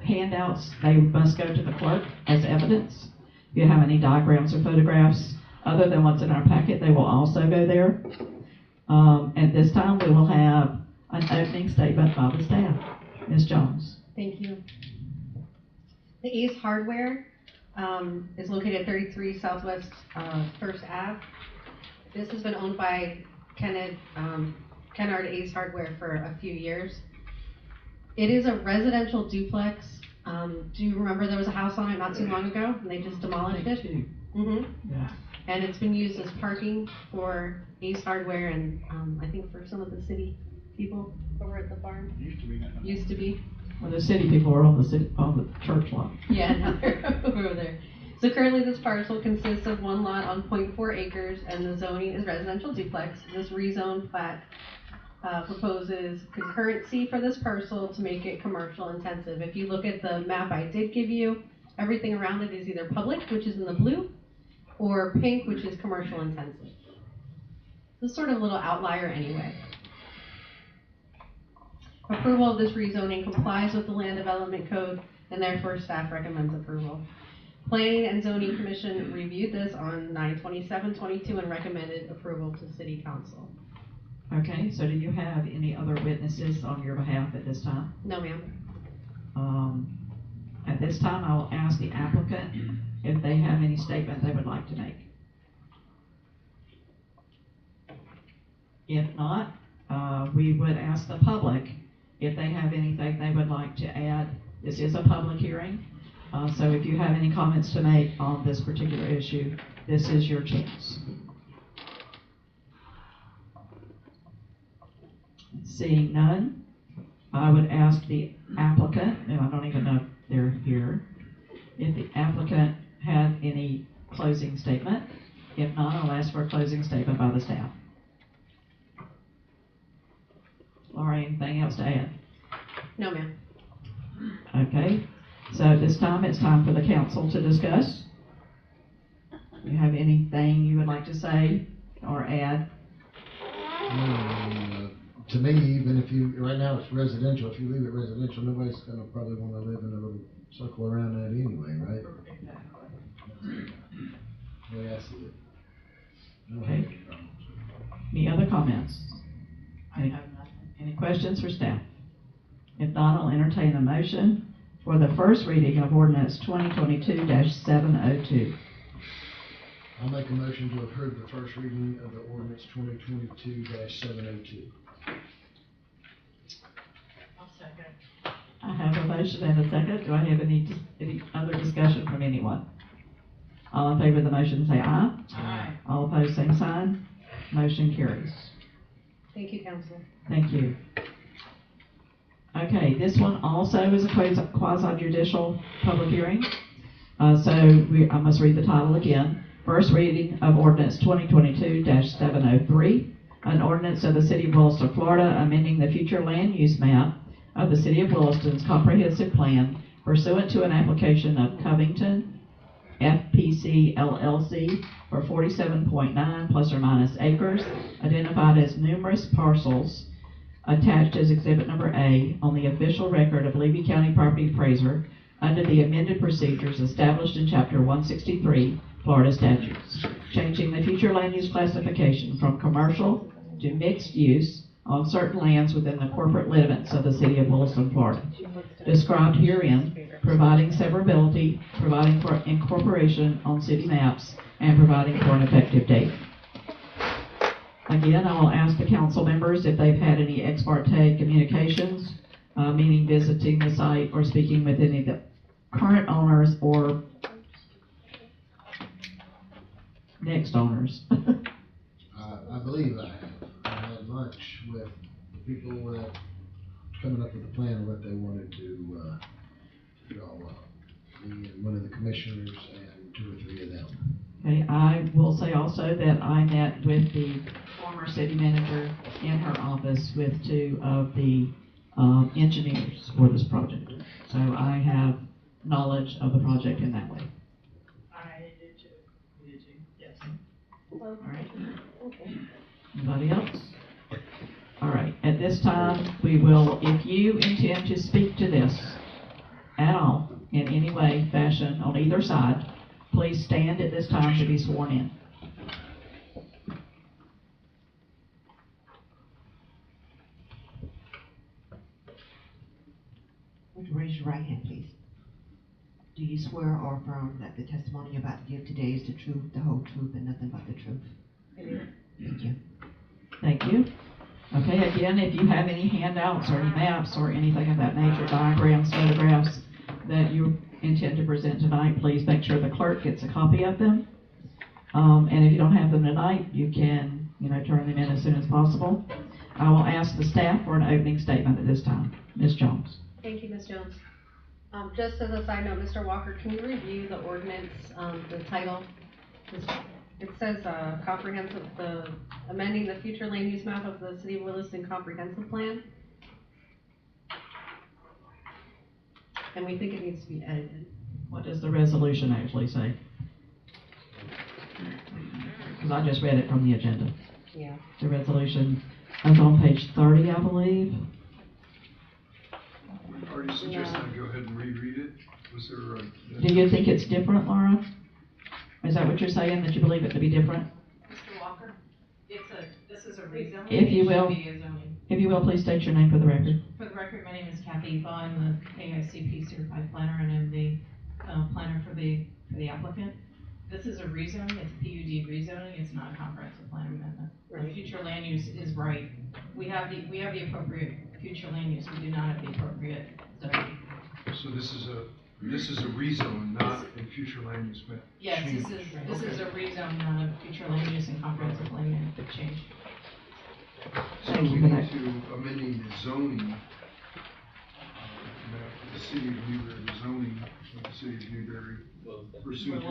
A: handouts, they must go to the clerk as evidence. If you have any diagrams or photographs other than what's in our packet, they will also go there. At this time, we will have an opening statement by the staff. Ms. Jones.
O: Thank you. The Ace Hardware is located at 33 Southwest 1st Ave. This has been owned by Kennard Ace Hardware for a few years. It is a residential duplex. Do you remember there was a house on it not too long ago and they just demolished it? Mm-hmm.
A: Yeah.
O: And it's been used as parking for Ace Hardware and I think for some of the city people over at the farm. Used to be.
A: Well, the city people are on the church lot.
O: Yeah, now they're over there. So currently this parcel consists of one lot on 0.4 acres and the zoning is residential duplex. This rezone plat proposes concurrency for this parcel to make it commercial intensive. If you look at the map I did give you, everything around it is either public, which is in the blue, or pink, which is commercial intensive. This is sort of a little outlier anyway. Approval of this rezoning complies with the Land Development Code, and therefore staff recommends approval. Planning and Zoning Commission reviewed this on 9/27/22 and recommended approval to City Council.
A: Okay, so do you have any other witnesses on your behalf at this time?
O: No, ma'am.
A: At this time, I will ask the applicant if they have any statement they would like to make. If not, we would ask the public if they have anything they would like to add. This is a public hearing, so if you have any comments to make on this particular issue, this is your chance. Seeing none, I would ask the applicant, and I don't even know if they're here, if the applicant had any closing statement. If not, I'll ask for a closing statement by the staff. Laura, anything else to add?
O: No, ma'am.
A: Okay, so at this time, it's time for the council to discuss. You have anything you would like to say or add?
Q: To me, even if you, right now it's residential, if you leave it residential, nobody's gonna probably wanna live in a little circle around that anyway, right? The way I see it. I don't have any problems.
A: Any other comments? Any questions for staff? If not, I'll entertain a motion for the first reading of ordinance 2022-702.
Q: I'll make a motion to approve the first reading of the ordinance 2022-702.
R: I'll second.
A: I have a motion and a second. Do I have any other discussion from anyone? All in favor of the motion say aye.
R: Aye.
A: All opposed, same sign. Motion carries.
O: Thank you, council.
A: Thank you. Okay, this one also is a quasi-judicial public hearing. I must read the title again. First reading of ordinance 2022-703, an ordinance of the City of Williston, Florida, amending the future land use map of the City of Williston's comprehensive plan pursuant to an application of Covington FPC LLC for 47.9 plus or minus acres, identified as numerous parcels, attached as Exhibit Number A on the official record of Levy County Property Appraiser under the amended procedures established in Chapter 163, Florida statutes, changing the future land use classification from commercial to mixed use on certain lands within the corporate limits of the City of Williston, Florida. Described herein, providing severability, providing for incorporation on city maps, and providing for an effective date. Again, I will ask the council members if they've had any ex parte communications, meaning visiting the site or speaking with any of the current owners or next owners.
Q: I believe I have. I had lunch with the people that coming up with a plan of what they wanted to draw up. Me and one of the commissioners and 2 or 3 of them.
A: Okay, I will say also that I met with the former city manager in her office with 2 of the engineers for this project. So I have knowledge of the project in that way.
R: I did too. You did too? Yes.
A: All right. Anybody else? All right, at this time, we will, if you intend to speak to this at all, in any way, fashion, on either side, please stand at this time to be sworn in.
B: Would you raise your right hand, please? Do you swear or affirm that the testimony you're about to give today is the truth, the whole truth, and nothing but the truth? Thank you.
A: Thank you. Okay, again, if you have any handouts or any maps or anything of that nature, diagrams, photographs that you intend to present tonight, please make sure the clerk gets a copy of them. And if you don't have them tonight, you can, turn them in as soon as possible. I will ask the staff for an opening statement at this time. Ms. Jones.
O: Thank you, Ms. Jones. Just as a side note, Mr. Walker, can you review the ordinance, the title? It says comprehensive, amending the future land use map of the City of Williston comprehensive plan. And we think it needs to be edited.
A: What does the resolution actually say? Because I just read it from the agenda.
O: Yeah.
A: The resolution is on page 30, I believe.
F: Are you suggesting I go ahead and reread it? Was there a...
A: Do you think it's different, Laura? Is that what you're saying, that you believe it to be different?
R: Mr. Walker, this is a rezoning.
A: If you
R: It should
A: will.
R: be a zoning.
A: If you will, please state your name for the record.
R: For the record, my name is Kathy Eva. I'm the AICP certified planner, and I'm the planner for the applicant. This is a rezone. It's a PUD rezoning. It's not a comprehensive plan amendment. The future land use is right. We have the appropriate future land use, we do not have the appropriate zoning.
F: So this is a rezone, not a future land use map
R: Yes,
F: change.
R: this is a rezone, not a future land use and comprehensive plan management change.
F: So
A: Thank
F: we
A: you for
F: need
A: that.
F: to amending the zoning, map for the city of Newberry, the zoning of the city of Newberry, pursuant to.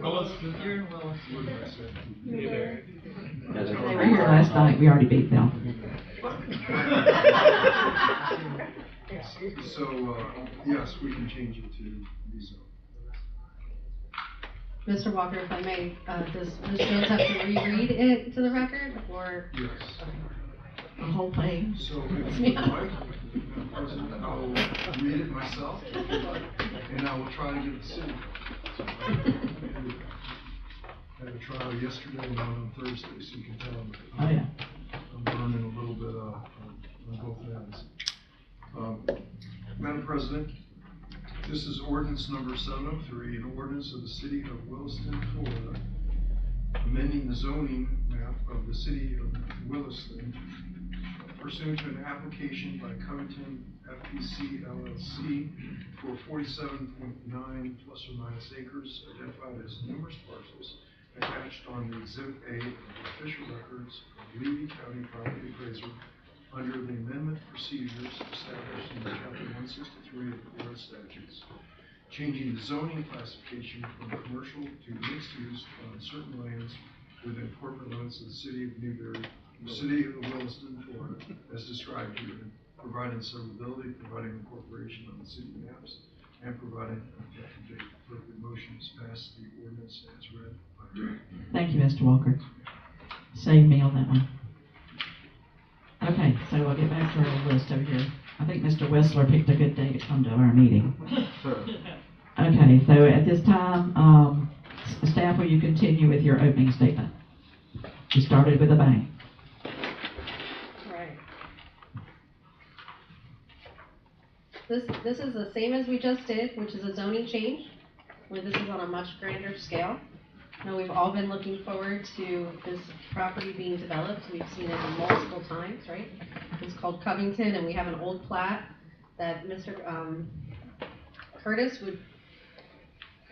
F: Williston.
R: You're in Williston.
F: What did I say?
A: They were here last night, we already beat them.
F: So, yes, we can change it to rezone.
O: Mr. Walker, if I may, does Ms. Jones have to reread it to the record, or?
F: Yes.
A: The whole thing.
F: So if you would like, Madam President, I will read it myself, if you like, and I will try to get the city. I had a trial yesterday and one on Thursday, so you can tell I'm learning a little bit on both ends. Madam President, this is ordinance number 703, an ordinance of the city of Williston, Florida, amending the zoning map of the city of Williston pursuant to an application by Covington FPC LLC for 47.9 plus or minus acres identified as numerous parcels attached on the Exhibit A of the official records of Levy County Property Appraiser under the amendment procedures established in Chapter 163 of the Florida statutes, changing the zoning classification from commercial to mixed use on certain lands within corporate limits of the city of Newberry, the city of Williston, Florida, as described here, providing severability, providing incorporation on the city maps, and providing an effective date. Appropriate motion is passed the ordinance as read.
A: Thank you, Mr. Walker. Save me on that one. Okay, so we'll get back to our list over here. I think Mr. Whistler picked a good day to come to our meeting. Okay, so at this time, staff, will you continue with your opening statement? You started with a bang.
O: Right. This is the same as we just did, which is a zoning change, where this is on a much grander scale. Now, we've all been looking forward to this property being developed. We've seen it multiple times, right? It's called Covington, and we have an old plat that Mr.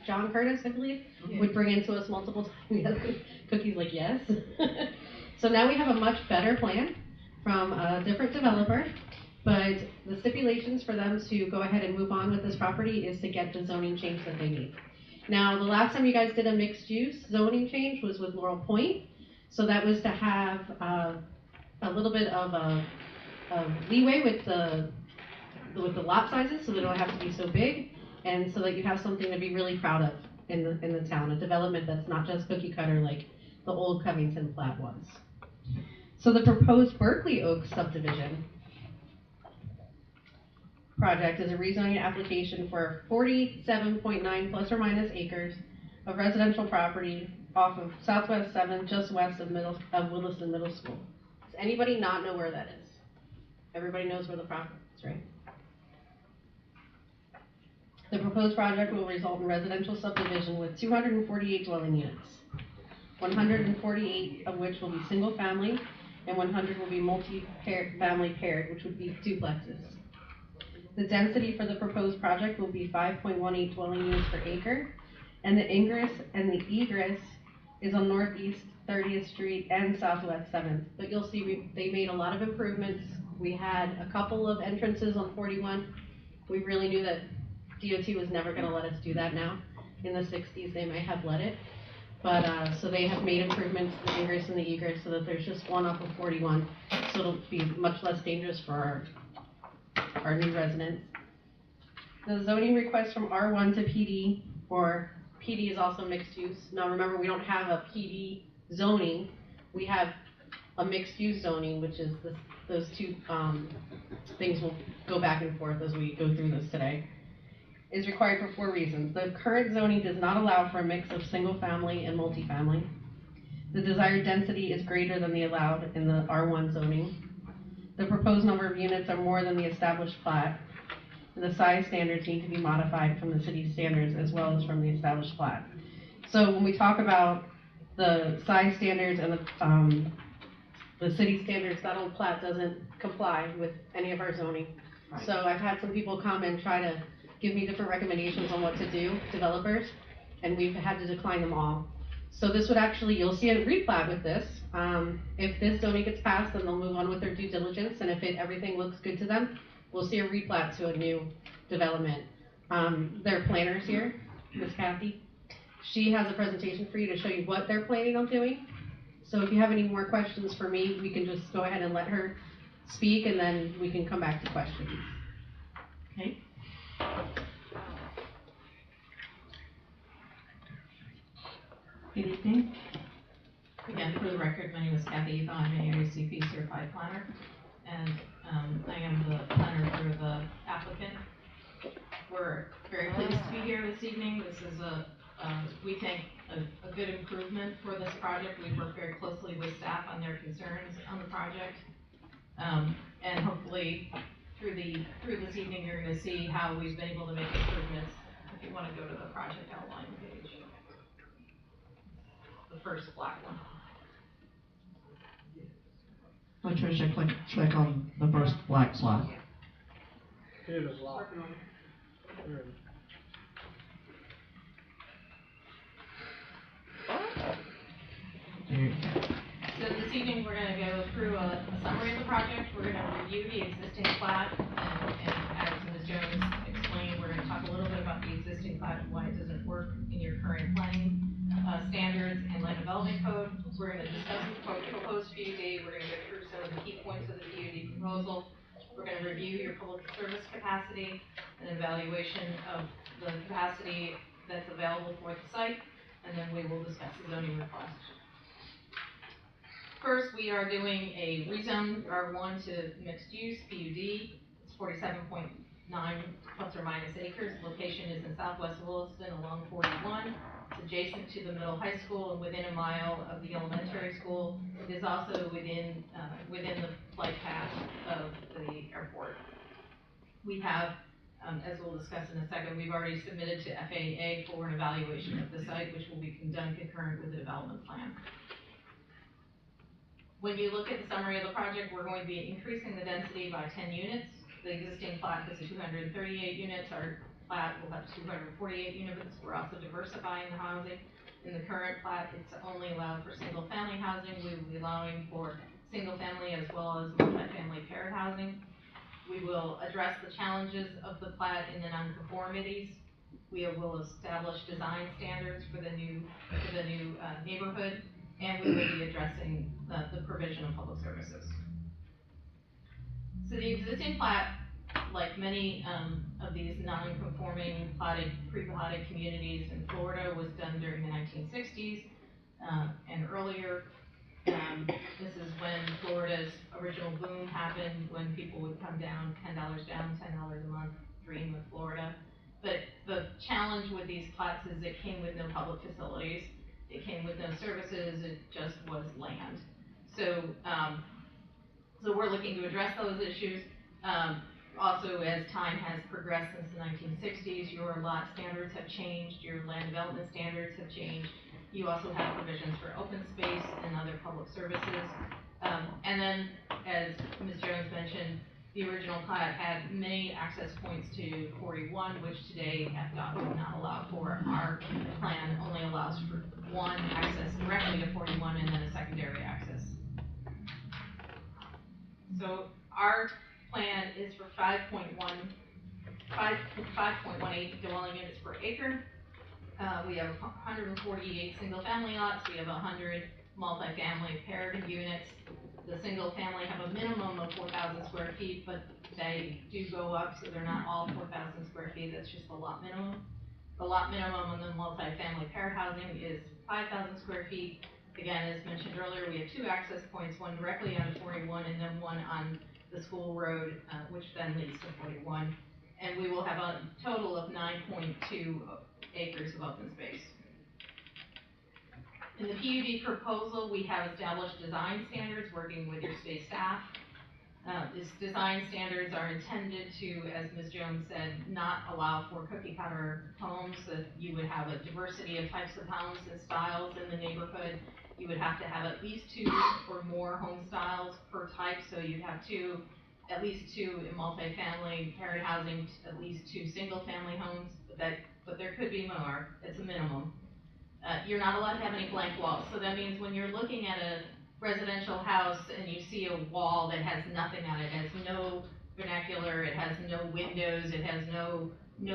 O: John Curtis, I believe, would bring into us multiple times. Cookie's like, yes. So now we have a much better plan from a different developer, but the stipulations for them to go ahead and move on with this property is to get the zoning change that they need. Now, the last time you guys did a mixed-use zoning change was with Laurel Point, so that was to have a little bit of a leeway with the lot sizes, so they don't have to be so big, and so that you have something to be really proud of in the town, a development that's not just cookie cutter like the old Covington plat was. So the proposed Berkeley Oaks subdivision project is a rezoning application for 47.9 plus or minus acres of residential property off of Southwest 7, just west of Williston Middle School. Does anybody not know where that is? Everybody knows where the property is, right? The proposed project will result in residential subdivision with 248 dwelling units, 148 of which will be single family, and 100 will be multi-family paired, which would be duplexes. The density for the proposed project will be 5.18 dwelling units per acre, and the ingress and the egress is on Northeast 30th Street and Southwest 7th. But you'll see they made a lot of improvements. We had a couple of entrances on 41. We really knew that DOT was never going to let us do that now. In the 60s, they may have let it. But so they have made improvements to the ingress and the egress so that there's just one off of 41. So it'll be much less dangerous for our new residents. The zoning request from R1 to PD, or PD is also mixed use. Now remember, we don't have a PD zoning. We have a mixed use zoning, which is those two things will go back and forth as we go through this today. Is required for 4 reasons. The current zoning does not allow for a mix of single family and multifamily. The desired density is greater than the allowed in the R1 zoning. The proposed number of units are more than the established plat. And the size standards need to be modified from the city's standards as well as from the established plat. So when we talk about the size standards and the city standards, that old plat doesn't comply with any of our zoning.
B: Right.
O: So I've had some people come and try to give me different recommendations on what to do, developers, and we've had to decline them all. So this would actually, you'll see a replat with this. If this zoning gets passed, then they'll move on with their due diligence, and if everything looks good to them, we'll see a replat to a new development. Their planner's here, Miss Kathy. She has a presentation for you to show you what they're planning on doing. So if you have any more questions for me, we can just go ahead and let her speak, and then we can come back to questions.
A: Okay. Good evening.
R: Again, for the record, my name is Kathy Eva. I'm an ARCP certified planner, and I am the planner for the applicant. We're very pleased to be here this evening. This is we think, a good improvement for this project. We've worked very closely with staff on their concerns on the project. And hopefully, through this evening, you're going to see how we've been able to make improvements. If you want to go to the project outline page, the first black one.
A: Patricia, click on the first black slide.
S: It is locked.
R: So this evening, we're going to go through a summary of the project. We're going to review the existing plat, and as Ms. Jones explained, we're going to talk a little bit about the existing plat and why it doesn't work in your current planning standards and land development code. We're going to discuss the proposed PUD. We're going to go through some of the key points of the PUD proposal. We're going to review your public service capacity and evaluation of the capacity that's available for the site, and then we will discuss the zoning request. First, we are doing a rezone R1 to mixed use PUD. It's 47.9 plus or minus acres. Location is in southwest Williston along 41. It's adjacent to the middle high school and within a mile of the elementary school. It is also within the flight path of the airport. We have, as we'll discuss in a second, we've already submitted to FAA for an evaluation of the site, which will be done concurrent with the development plan. When you look at the summary of the project, we're going to be increasing the density by 10 units. The existing plat is 238 units. Our plat will have 248 units. We're also diversifying the housing. In the current plat, it's only allowed for single-family housing. We will be allowing for single-family as well as multifamily paired housing. We will address the challenges of the plat in the nonconformities. We will establish design standards for the new neighborhood, and we will be addressing the provision of public services. So the existing plat, like many of these non-conforming pre-platted communities in Florida, was done during the 1960s and earlier. This is when Florida's original boom happened, when people would come down, $10 down, $10 a month, dream of Florida. But the challenge with these plats is it came with no public facilities. It came with no services, it just was land. So, so we're looking to address those issues. Also, as time has progressed since the 1960s, your lot standards have changed, your land development standards have changed. You also have provisions for open space and other public services. And then, as Ms. Jones mentioned, the original plat had many access points to 41, which today FDOT would not allow for. Our plan only allows for one access directly to 41 and then a secondary access. So our plan is for 5.18 dwelling units per acre. We have 148 single-family lots. We have 100 multifamily paired units. The single-family have a minimum of 4,000 square feet, but they do go up, so they're not all 4,000 square feet. That's just the lot minimum. The lot minimum on the multifamily paired housing is 5,000 square feet. Again, as mentioned earlier, we have two access points, one directly onto 41 and then one on the school road, which then leads to 41. And we will have a total of 9.2 acres of open space. In the PUD proposal, we have established design standards working with your state staff. These design standards are intended to, as Ms. Jones said, not allow for cookie cutter homes, that you would have a diversity of types of homes and styles in the neighborhood. you would have to have at least 2 or more home styles per type, so you'd have at least 2 in multifamily, paired housing, at least 2 single-family homes, but there could be more, it's a minimum. You're not allowed to have any blank walls, so that means when you're looking at a residential house and you see a wall that has nothing on it, it has no vernacular, it has no windows, it has no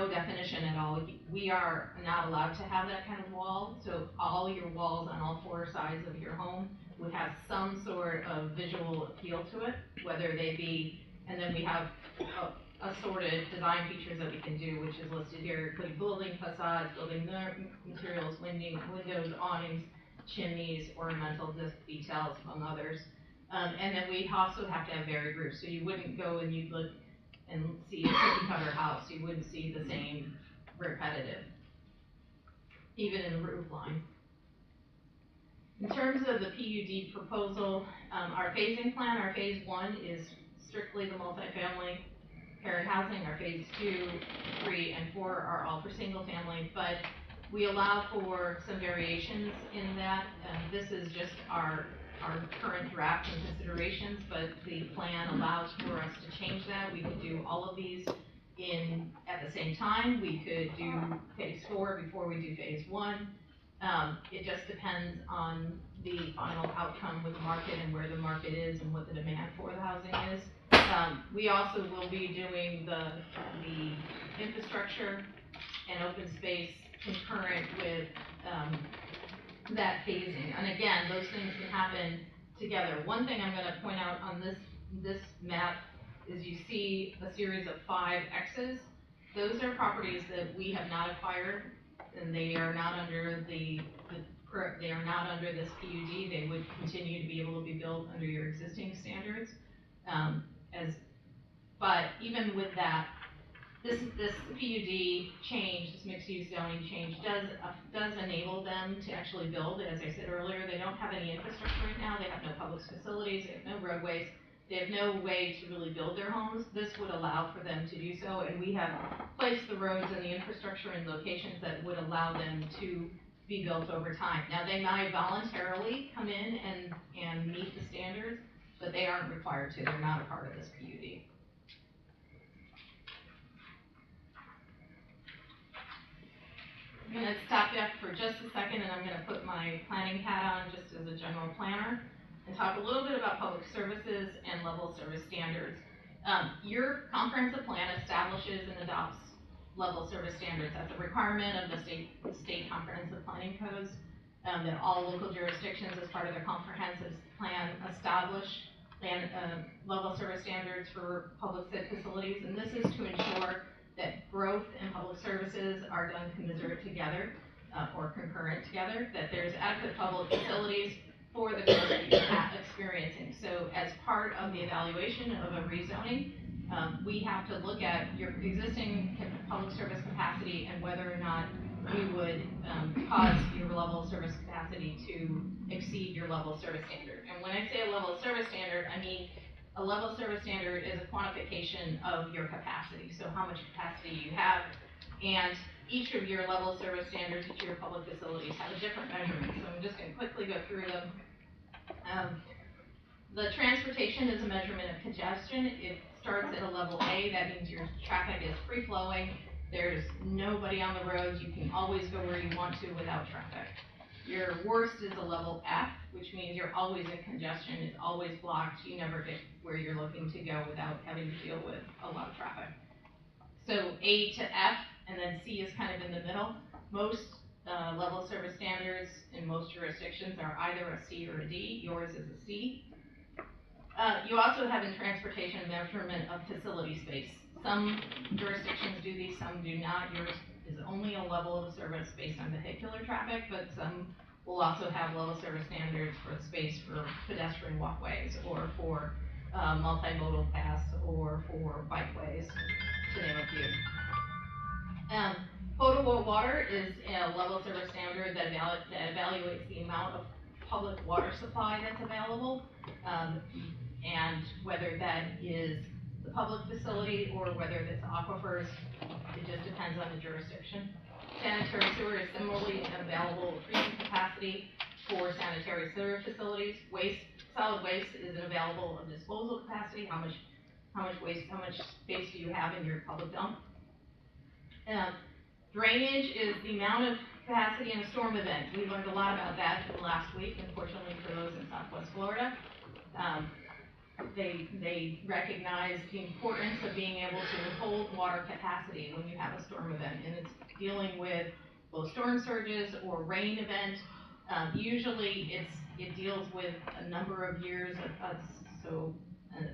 R: definition at all, we are not allowed to have that kind of wall. So all your walls on all 4 sides of your home would have some sort of visual appeal to it, whether they be, and then we have assorted design features that we can do, which is listed here, including building facades, building materials, windows, awnings, chimneys, ornamental details, among others. And then we also have to have varied roofs, so you wouldn't go and you'd look and see a cookie cutter house, you wouldn't see the same repetitive, even in the roof line. In terms of the PUD proposal, our phasing plan, our phase 1 is strictly the multifamily paired housing. Our phase 2, 3, and 4 are all for single family, but we allow for some variations in that. This is just our current draft and considerations, but the plan allows for us to change that. We could do all of these at the same time. We could do phase 4 before we do phase 1. It just depends on the final outcome with the market and where the market is and what the demand for the housing is. We also will be doing the infrastructure and open space concurrent with that phasing. And again, those things can happen together. One thing I'm going to point out on this map is you see a series of 5 X's. Those are properties that we have not acquired, and they are not under they are not under this PUD. They would continue to be able to be built under your existing standards. But even with that, this PUD change, this mixed-use zoning change, does enable them to actually build. As I said earlier, they don't have any infrastructure right now. They have no public facilities. They have no roadways. They have no way to really build their homes. This would allow for them to do so, and we have placed the roads and the infrastructure in locations that would allow them to be built over time. Now, they might voluntarily come in and meet the standards, but they aren't required to. They're not a part of this PUD. I'm going to stop you for just a second, and I'm going to put my planning hat on just as a general planner and talk a little bit about public services and level service standards. Your comprehensive plan establishes and adopts level service standards. That's a requirement of the state comprehensive planning codes that all local jurisdictions, as part of their comprehensive plan, establish level service standards for public facilities, and this is to ensure that growth and public services are done commensurate together or concurrent together, that there's adequate public facilities for the growth that you're experiencing. So as part of the evaluation of a rezoning, we have to look at your existing public service capacity and whether or not we would cause your level of service capacity to exceed your level of service standard. And when I say a level of service standard, I mean a level of service standard is a quantification of your capacity, so how much capacity you have, and each of your level of service standards, each of your public facilities have a different measurement, so I'm just going to quickly go through them. The transportation is a measurement of congestion. It starts at a level A, that means your traffic is free-flowing, there's nobody on the roads, you can always go where you want to without traffic. Your worst is a level F, which means you're always in congestion, it's always blocked, you never get where you're looking to go without having to deal with a lot of traffic. So A to F, and then C is kind of in the middle. Most level of service standards in most jurisdictions are either a C or a D. Yours is a C. You also have in transportation measurement of facility space. Some jurisdictions do these, some do not. Yours is only a level of service based on vehicular traffic, but some will also have level service standards for space for pedestrian walkways or for multimodal paths or for bikeways, to name a few. Potable water is a level service standard that evaluates the amount of public water supply that's available, and whether that is the public facility or whether it's aquifers. It just depends on the jurisdiction. Sanitary sewer is similarly available treatment capacity. for sanitary sewer facilities. Solid waste is an available of disposal capacity. How much space do you have in your public dump? Drainage is the amount of capacity in a storm event. We learned a lot about that last week, unfortunately for those in Southwest Florida. They recognize the importance of being able to hold water capacity when you have a storm event, and it's dealing with both storm surges or rain event. Usually it deals with a number of years of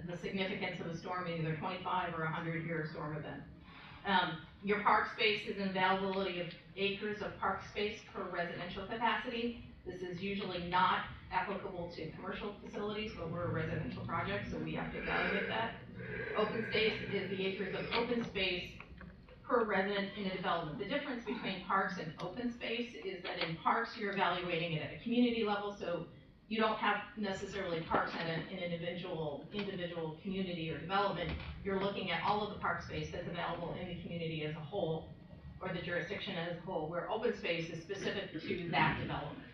R: the significance of a storm, either 25 or 100-year storm event. Your park space is an availability of acres of park space per residential capacity. This is usually not applicable to commercial facilities, but we're a residential project, so we have to evaluate that. Open space is the acres of open space per resident in a development. The difference between parks and open space is that in parks, you're evaluating it at a community level, so you don't have necessarily parks in an individual community or development. You're looking at all of the park space that's available in the community as a whole, or the jurisdiction as a whole, where open space is specific to that development.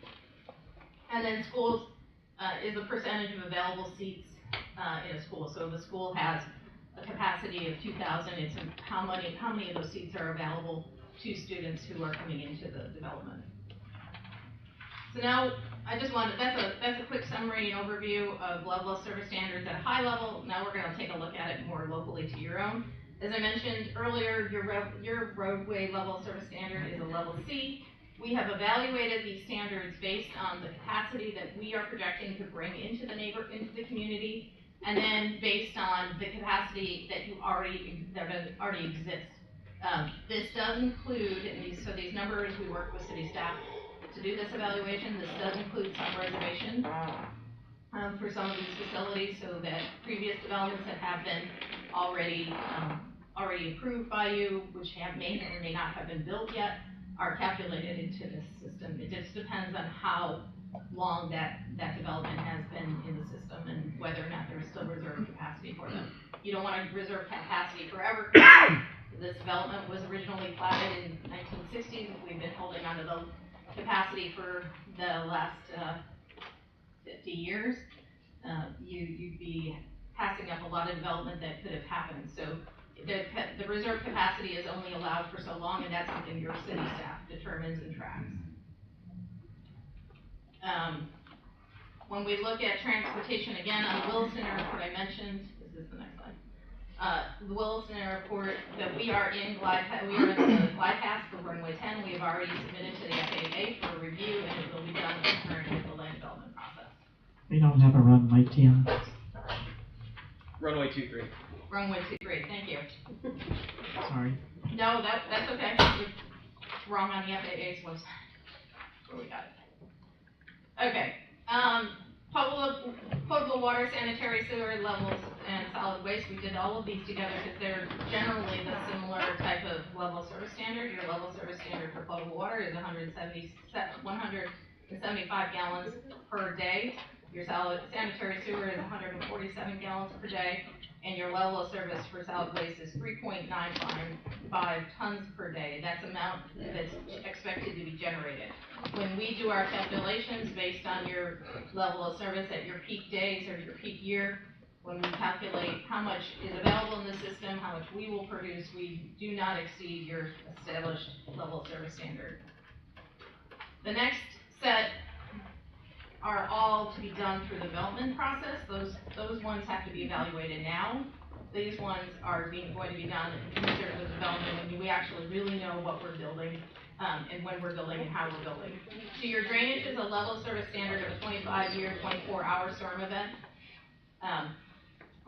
R: And then schools is the percentage of available seats in a school. So the school has a capacity of 2,000. It's how many of those seats are available to students who are coming into the development. So now I just wanted, that's a quick summary and overview of level of service standards at a high level. Now we're going to take a look at it more locally to your own. As I mentioned earlier, your roadway level of service standard is a level C. We have evaluated these standards based on the capacity that we are projecting to bring into the community, and then based on the capacity that already exists. This does include, so these numbers, we work with city staff to do this evaluation. This does include some reservation for some of these facilities, so that previous developments that have been already approved by you, which may or may not have been built yet, are calculated into this system. It just depends on how long that development has been in the system and whether or not there is still reserve capacity for them. You don't want to reserve capacity forever. This development was originally platted in the 1960s. We've been holding onto the capacity for the last 50 years. You'd be passing up a lot of development that could have happened. So the reserve capacity is only allowed for so long, and that's something your city staff determines and tracks. When we look at transportation, again, on the Williston report I mentioned, this is the next slide. The Williston report that we are in the glide path for runway 10. We have already submitted to the FAA for review, and it will be done concurrent with the land development process.
T: We don't have a runway 10.
U: Runway 23.
R: Runway 23, thank you.
T: Sorry.
R: No, that's okay. It's wrong on the FAA's website. Where we got it. Okay. Potable water, sanitary sewer levels, and solid waste. We did all of these together because they're generally the similar type of level of service standard. Your level of service standard for potable water is 175 gallons per day. Your sanitary sewer is 147 gallons per day. And your level of service for solid waste is 3.955 tons per day. That's the amount that's expected to be generated. When we do our calculations based on your level of service at your peak days or your peak year, when we calculate how much is available in the system, how much we will produce, we do not exceed your established level of service standard. The next set are all to be done through the development process. Those ones have to be evaluated now. These ones are going to be done in concert with development when we actually really know what we're building and when we're building and how we're building. So your drainage is a level of service standard of a 25-year, 24-hour storm event.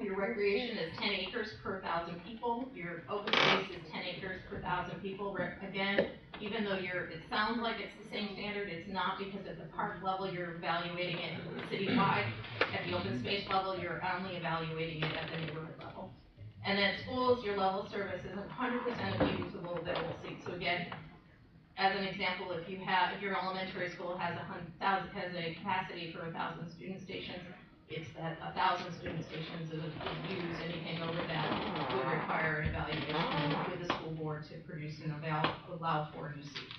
R: Your recreation is 10 acres per 1,000 people. Your open space is 10 acres per 1,000 people. Again, even though it sounds like it's the same standard, it's not, because at the park level you're evaluating it citywide. At the open space level, you're only evaluating it at the neighborhood level. And then schools, your level of service is 100% of usable available seats. So again, as an example, if your elementary school has a capacity for 1,000 student stations, it's that 1,000 student stations is used. Anything over that would require an evaluation with the school board to produce and allow for new seats.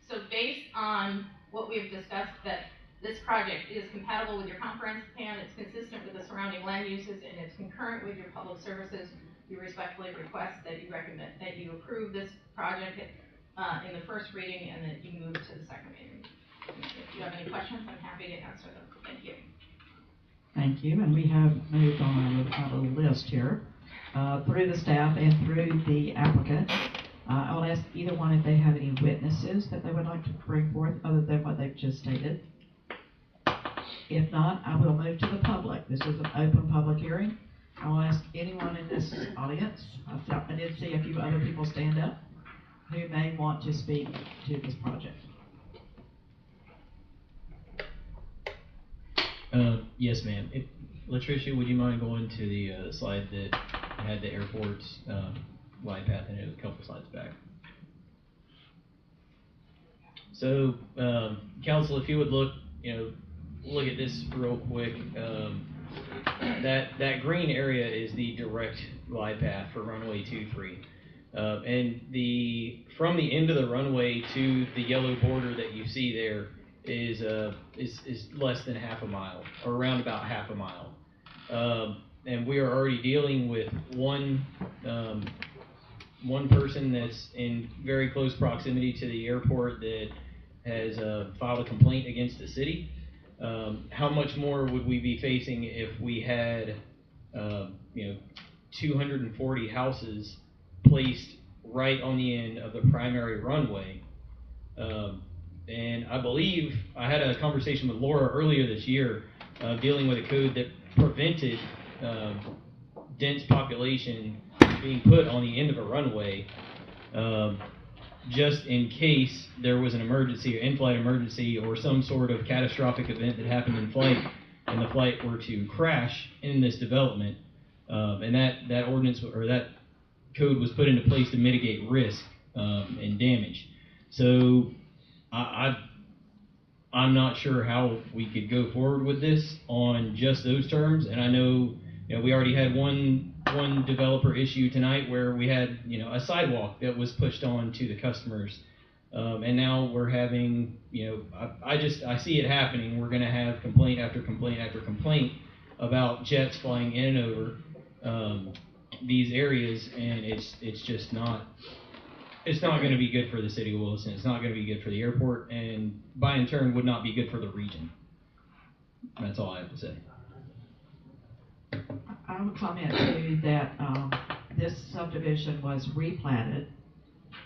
R: So based based on what we've discussed, that this project is compatible with your comprehensive plan, it's consistent with the surrounding land uses, and it's concurrent with your public services, we respectfully request that you approve this project in the first reading and that you move to the second reading. If you have any questions, I'm happy to answer them. Thank you.
A: Thank you, and we have moved on our little list here, through the staff and through the applicant. I will ask either one if they have any witnesses that they would like to bring forth other than what they've just stated. If not, I will move to the public. This is an open public hearing. I will ask anyone in this audience, I did see a few other people stand up, who may want to speak to this project.
I: Yes, ma'am. Latricia, would you mind going to the slide that had the airport's glide path in it? It was a couple slides back. So, council, if you would look at this real quick. That green area is the direct glide path for runway 23. And from the end of the runway to the yellow border that you see there is less than half a mile, or around about half a mile. And we are already dealing with one person that's in very close proximity to the airport that has filed a complaint against the city. How much more would we be facing if we had 240 houses placed right on the end of the primary runway? And I believe I had a conversation with Laura earlier this year dealing with a code that prevented dense population being put on the end of a runway just in case there was an emergency or in-flight emergency or some sort of catastrophic event that happened in flight and the flight were to crash in this development. And that ordinance or that code was put into place to mitigate risk and damage. So I'm not sure how we could go forward with this on just those terms. And I know, we already had one developer issue tonight where we had, a sidewalk that was pushed on to the customers. And now we're having, I see it happening. We're going to have complaint after complaint after complaint about jets flying in and over these areas, and it's just not. It's not going to be good for the city of Williston. It's not going to be good for the airport, and by in turn would not be good for the region. That's all I have to say.
A: I would comment too that this subdivision was replatted.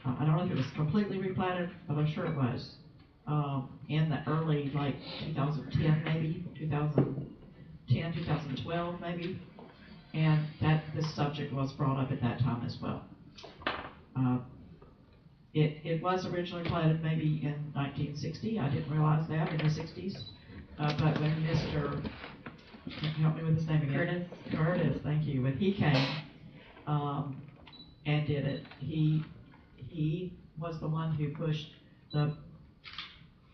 A: I don't know if it was completely replatted, but I'm sure it was in the early 2010 maybe, 2010, 2012 maybe, and that this subject was brought up at that time as well. It was originally platted maybe in 1960. I didn't realize that in the 60s, but when Mr. Help me with his name again. Curtis, thank you. When he came and did it, he was the one who pushed the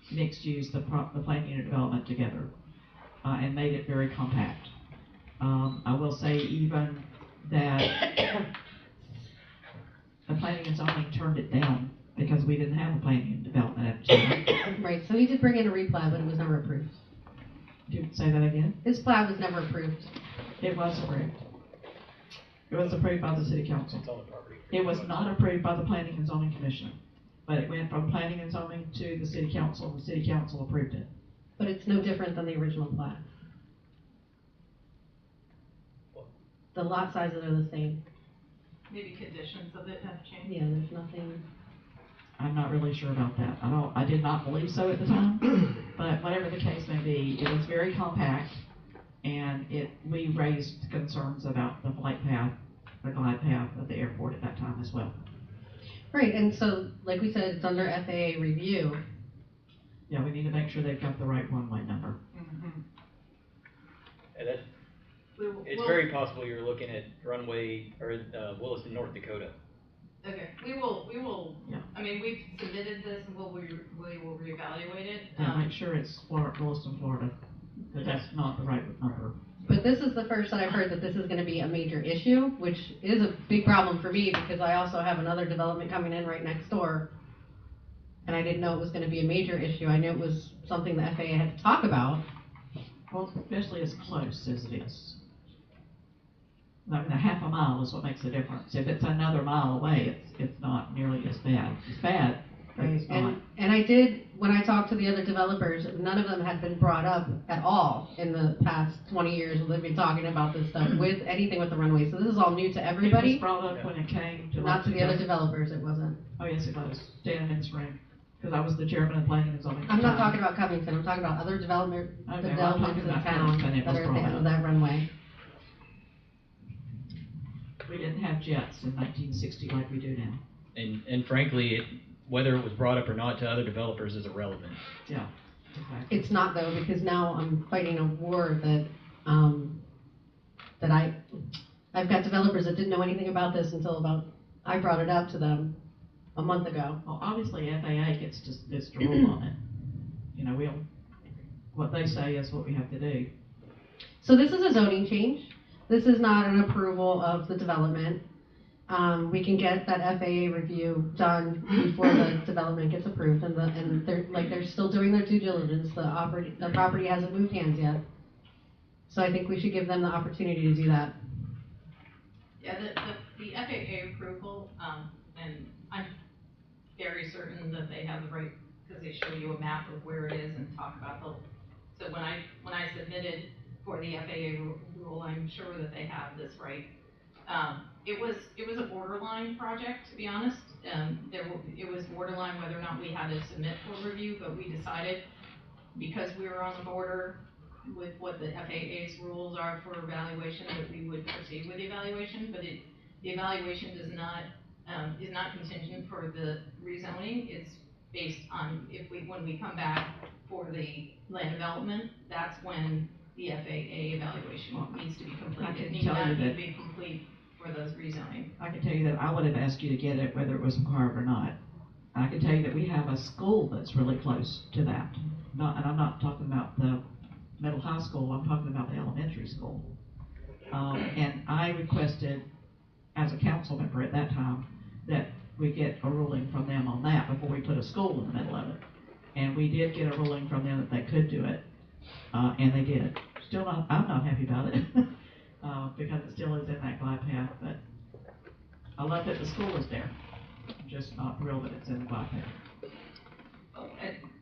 A: mixed use, the planned unit development together, and made it very compact. I will say even that the planning and zoning turned it down because we didn't have a planning and development at the time.
O: Right, so he did bring in a replat, but it was never approved.
A: Did you say that again?
O: His plat was never approved.
A: It was approved. It was approved by the city council. It was not approved by the planning and zoning commission, but it went from planning and zoning to the city council. The city council approved it.
O: But it's no different than the original plat. The lot sizes are the same.
E: Maybe conditions of it have changed.
O: Yeah, there's nothing.
A: I'm not really sure about that. I did not believe so at the time, but whatever the case may be, it was very compact, and we raised concerns about the flight path, the glide path of the airport at that time as well.
O: Right, and so, like we said, it's under FAA review.
A: Yeah, we need to make sure they've got the right runway number.
E: Mm-hmm.
I: And it's very possible you're looking at runway or Williston, North Dakota.
E: Okay, we will,
A: Yeah.
E: I mean, we've submitted this and we will reevaluate it.
A: Yeah, make sure it's Williston, Florida, because that's not the right number.
O: But this is the first that I've heard that this is going to be a major issue, which is a big problem for me because I also have another development coming in right next door and I didn't know it was gonna be a major issue. I knew it was something the FAA had to talk about.
A: Well, especially as close as it is. I mean, a half a mile is what makes the difference. If it's another mile away, it's not nearly as bad. It's bad, but it's not.
O: And I did, when I talked to the other developers, none of them had been brought up at all in the past 20 years when they've been talking about this stuff with anything with the runway. So this is all new to everybody.
A: It was brought up when it came to.
O: Not to the other developers, it wasn't.
A: Oh, yes, it was. Standing in this room. Because I was the chairman of planning and zoning.
O: I'm not talking about Covington, I'm talking about other developments in town that are at the end of that runway.
A: We didn't have jets in 1960 like we do now.
I: And frankly, whether it was brought up or not to other developers is irrelevant.
A: Yeah, exactly.
O: It's not though, because now I'm fighting a war that, I've got developers that didn't know anything about this until I brought it up to them a month ago.
A: Well, obviously FAA gets to rule on it. You know, what they say is what we have to do.
O: So this is a zoning change. This is not an approval of the development. We can get that FAA review done before the development gets approved, and they're still doing their due diligence. The property hasn't moved hands yet. So I think we should give them the opportunity to do that.
R: Yeah, the FAA approval, and I'm very certain that they have the right, because they show you a map of where it is and talk about so when I submitted for the FAA rule, I'm sure that they have this right. It was a borderline project, to be honest. It was borderline whether or not we had to submit for review, but we decided, because we were on the border with what the FAA's rules are for evaluation, that we would proceed with the evaluation, but the evaluation is not contingent for the rezoning. It's based on when we come back for the land development, that's when the FAA evaluation needs to be completed. It needs to be complete for those rezoning.
A: I can tell you that I would have asked you to get it whether it was required or not. I can tell you that we have a school that's really close to that. And I'm not talking about the middle high school, I'm talking about the elementary school. And I requested, as a council member at that time, that we get a ruling from them on that before we put a school in the middle of it. And we did get a ruling from them that they could do it, and they did. I'm not happy about it, because it still is in that glide path, but I love that the school is there. I'm just not thrilled that it's in the glide path.
R: Oh,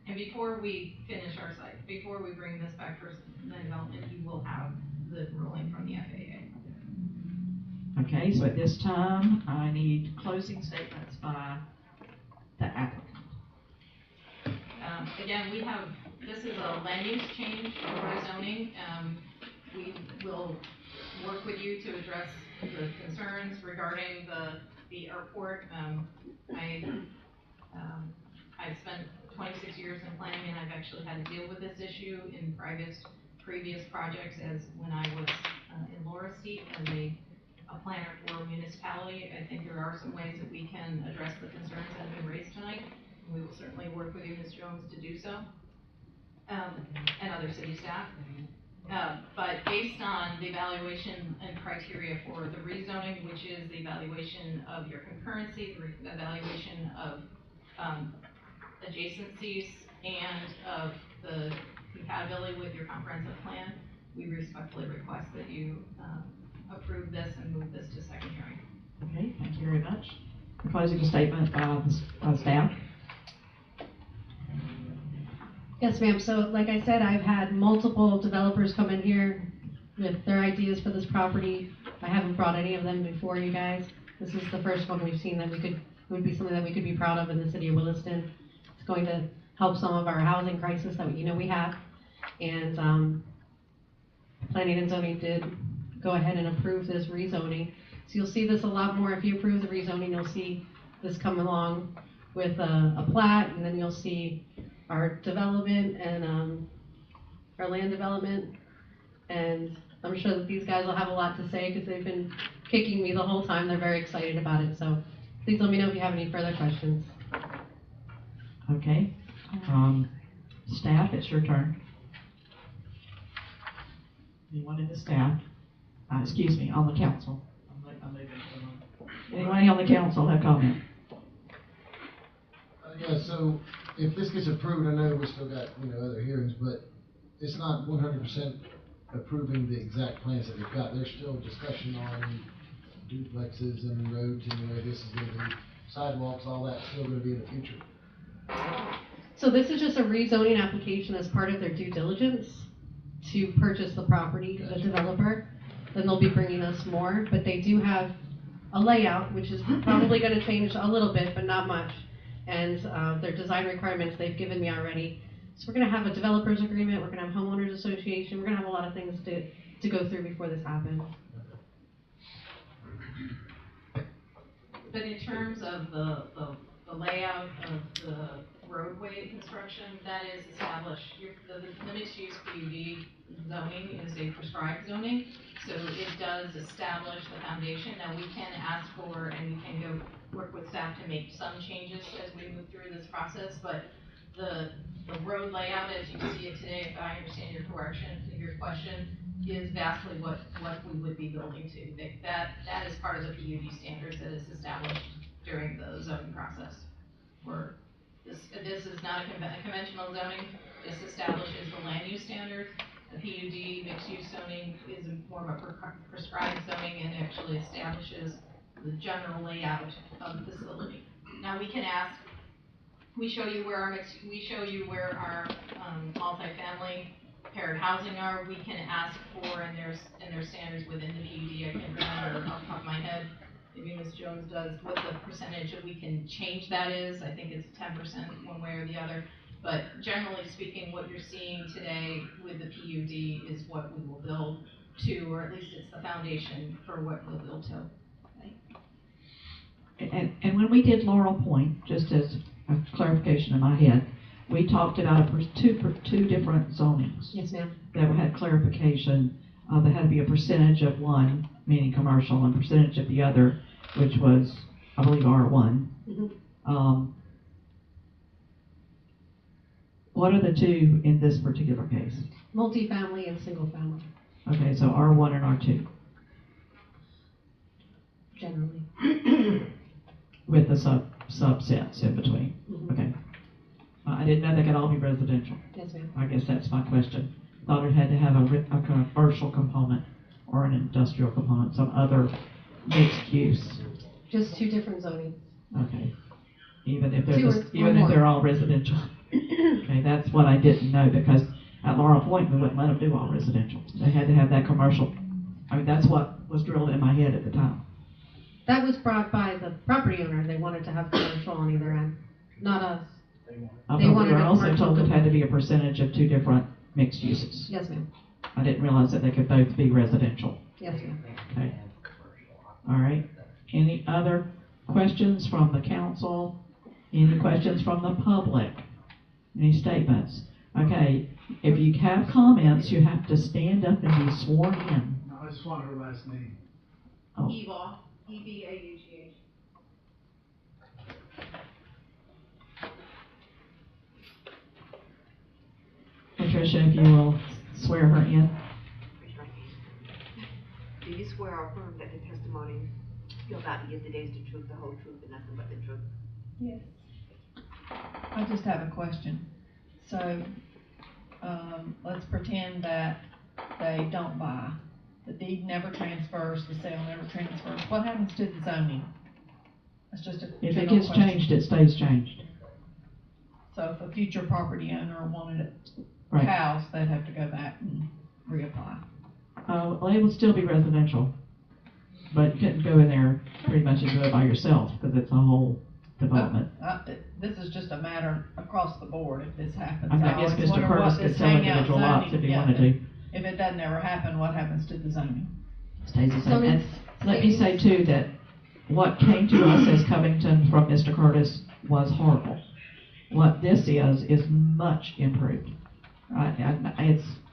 R: and before we finish our site, before we bring this back for land development, you will have the ruling from the FAA.
A: Okay, so at this time, I need closing statements by the applicant.
R: Again, this is a land use change for rezoning. We will work with you to address the concerns regarding the airport. I've spent 26 years in planning, and I've actually had to deal with this issue in previous projects, as when I was in Laura's seat as a planner for a municipality. I think there are some ways that we can address the concerns that have been raised tonight. We will certainly work with you, Ms. Jones, to do so, and other city staff. But based on the evaluation and criteria for the rezoning, which is the evaluation of your concurrency, the evaluation of adjacencies, and of the compatibility with your comprehensive plan, we respectfully request that you approve this and move this to second hearing.
A: Okay, thank you very much. A closing statement by staff.
O: Yes, ma'am. So like I said, I've had multiple developers come in here with their ideas for this property. I haven't brought any of them before you guys. This is the first one we've seen that would be something that we could be proud of in the city of Williston. It's going to help some of our housing crisis that we have. And planning and zoning did go ahead and approve this rezoning. So you'll see this a lot more. If you approve the rezoning, you'll see this come along with a plat, and then you'll see our development and our land development. And I'm sure that these guys will have a lot to say because they've been kicking me the whole time. They're very excited about it. So please let me know if you have any further questions.
A: Okay. Staff, it's your turn. Anyone in the staff? Excuse me, on the council.
Q: I'm moving.
A: Anybody on the council have comment?
Q: Yeah, so if this gets approved, I know we still got, other hearings, but it's not 100% approving the exact plans that they've got. There's still discussion on duplexes and roads and where this is gonna be, sidewalks, all that's still gonna be in the future.
O: So this is just a rezoning application as part of their due diligence to purchase the property, the developer. Then they'll be bringing us more, but they do have a layout, which is probably gonna change a little bit, but not much. And their design requirements they've given me already. So we're gonna have a developers agreement, we're gonna have homeowners association, we're gonna have a lot of things to go through before this happens.
R: But in terms of the layout of the roadway construction, that is established. The mixed-use PUD zoning is a prescribed zoning, so it does establish the foundation. Now, we can ask for, and we can go work with staff to make some changes as we move through this process, but the road layout, as you see it today, if I understand your question, is vastly what we would be building to. That is part of the PUD standards that is established during the zoning process. This is not a conventional zoning. This establishes the land use standards. The PUD mixed use zoning is a form of prescribed zoning and actually establishes the general layout of the facility. Now we can ask. We show you where our multifamily paired housing are. We can ask for, and there's standards within the PUD. I can't remember off the top of my head. Maybe Ms. Jones does, what the percentage that we can change that is. I think it's 10% one way or the other. But generally speaking, what you're seeing today with the PUD is what we will build to, or at least it's the foundation for what we'll build to.
A: And when we did Laurel Point, just as a clarification in my head, we talked about two different zonings.
O: Yes, ma'am.
A: That had clarification. There had to be a percentage of one, meaning commercial, and percentage of the other, which was, I believe, R1.
O: Mm-hmm.
A: What are the two in this particular case?
O: Multifamily and single family,
A: Okay, so R1 and R2.
O: generally.
A: With the subsets in between.
O: Mm-hmm.
A: Okay. I didn't know they could all be residential.
O: Yes, ma'am.
A: I guess that's my question. Thought it had to have a commercial component or an industrial component, some other mixed use.
O: Just two different zonings.
A: Okay. Even if
O: Two
A: they're all residential. Okay, that's what I didn't know, because at Laurel Point we wouldn't let them do all residential. They had to have that commercial. I mean, that's what was drilled in my head at the time.
O: That was brought by the property owner. They wanted to have commercial on either end, not us.
A: I
O: They
A: thought we
O: wanted
A: were
O: a
A: also
O: commercial
A: told it had to be a percentage of two different mixed uses.
O: Yes, ma'am.
A: I didn't realize that they could both be residential.
O: Yes, ma'am.
A: Okay. All right. Any other questions from the council? Any questions from the public? Any statements? Okay. If you have comments, you have to stand up and be sworn in.
G: No, I just want her last name.
A: Oh.
E: Eva, E-V-A-U-G-H.
A: Patricia, if you will swear her in.
B: Do you swear or affirm that the testimony you're about to give today is the truth, the whole truth, and nothing but the truth?
E: Yes. I just have a question. So, let's pretend that they don't buy. The deed never transfers, the sale never transfers. What happens to the zoning? That's just a
A: If it
E: general
A: gets
E: question.
A: changed, it stays changed.
E: So if a future property owner wanted a
A: Right.
E: house, they'd have to go back and reapply.
A: Well, it would still be residential, but you couldn't go in there pretty much and do it by yourself, because it's a whole development.
E: This is just a matter across the board if this happens.
A: I guess
E: always
A: Mr.
E: wonder
A: Curtis
E: what
A: could
E: this
A: sell
E: hangout
A: individual lots
E: zoning-
A: if he
E: yeah,
A: wanted to.
E: If it doesn't ever happen, what happens to the zoning?
A: Stays the
O: So
A: same. And
O: it's-
A: let me say too that what came to us as Covington from Mr. Curtis was horrible. What this is much improved.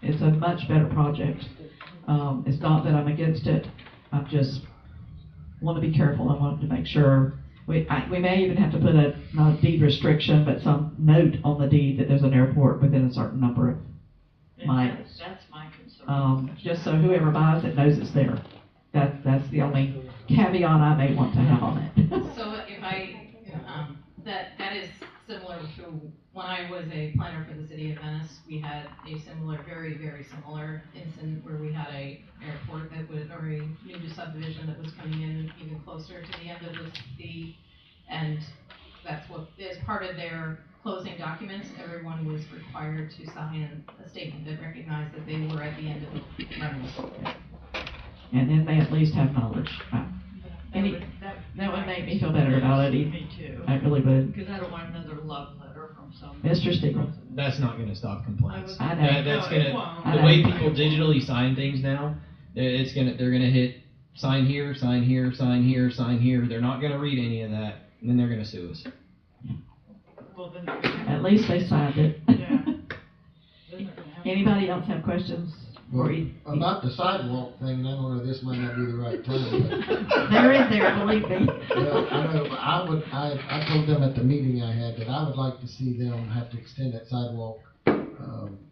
A: It's a much better project. It's not that I'm against it. I just want to be careful. I want to make sure. We may even have to put not a deed restriction, but some note on the deed that there's an airport within a certain number of miles.
E: That's my concern.
A: Just so whoever buys it knows it's there. That's the only caveat I may want to have on it.
R: So if I, that is similar to when I was a planner for the city of Venice. We had a similar, very, very similar incident where we had a airport that was, or a new subdivision that was coming in even closer to the end of the, and that's what, as part of their closing documents, everyone was required to sign a statement that recognized that they were at the end of the runway.
A: And then they at least have knowledge. That would make me feel better about it.
K: Me too.
A: I really would.
K: Because I don't want another love letter from some.
A: Mr. Steele.
I: That's not gonna stop complaints.
A: I know.
I: That's
A: No, it
I: gonna,
A: won't.
I: the way people digitally sign things now, they're gonna hit sign here, sign here, sign here, sign here. They're not gonna read any of that, and then they're gonna sue us.
K: Well, then.
A: At least they signed it.
K: Yeah.
A: Anybody else have questions?
Q: Well, about the sidewalk thing, and I don't know, this might not be the right time, but.
A: They're in there, believe me.
Q: Well, I know, but I told them at the meeting I had that I would like to see them have to extend that sidewalk,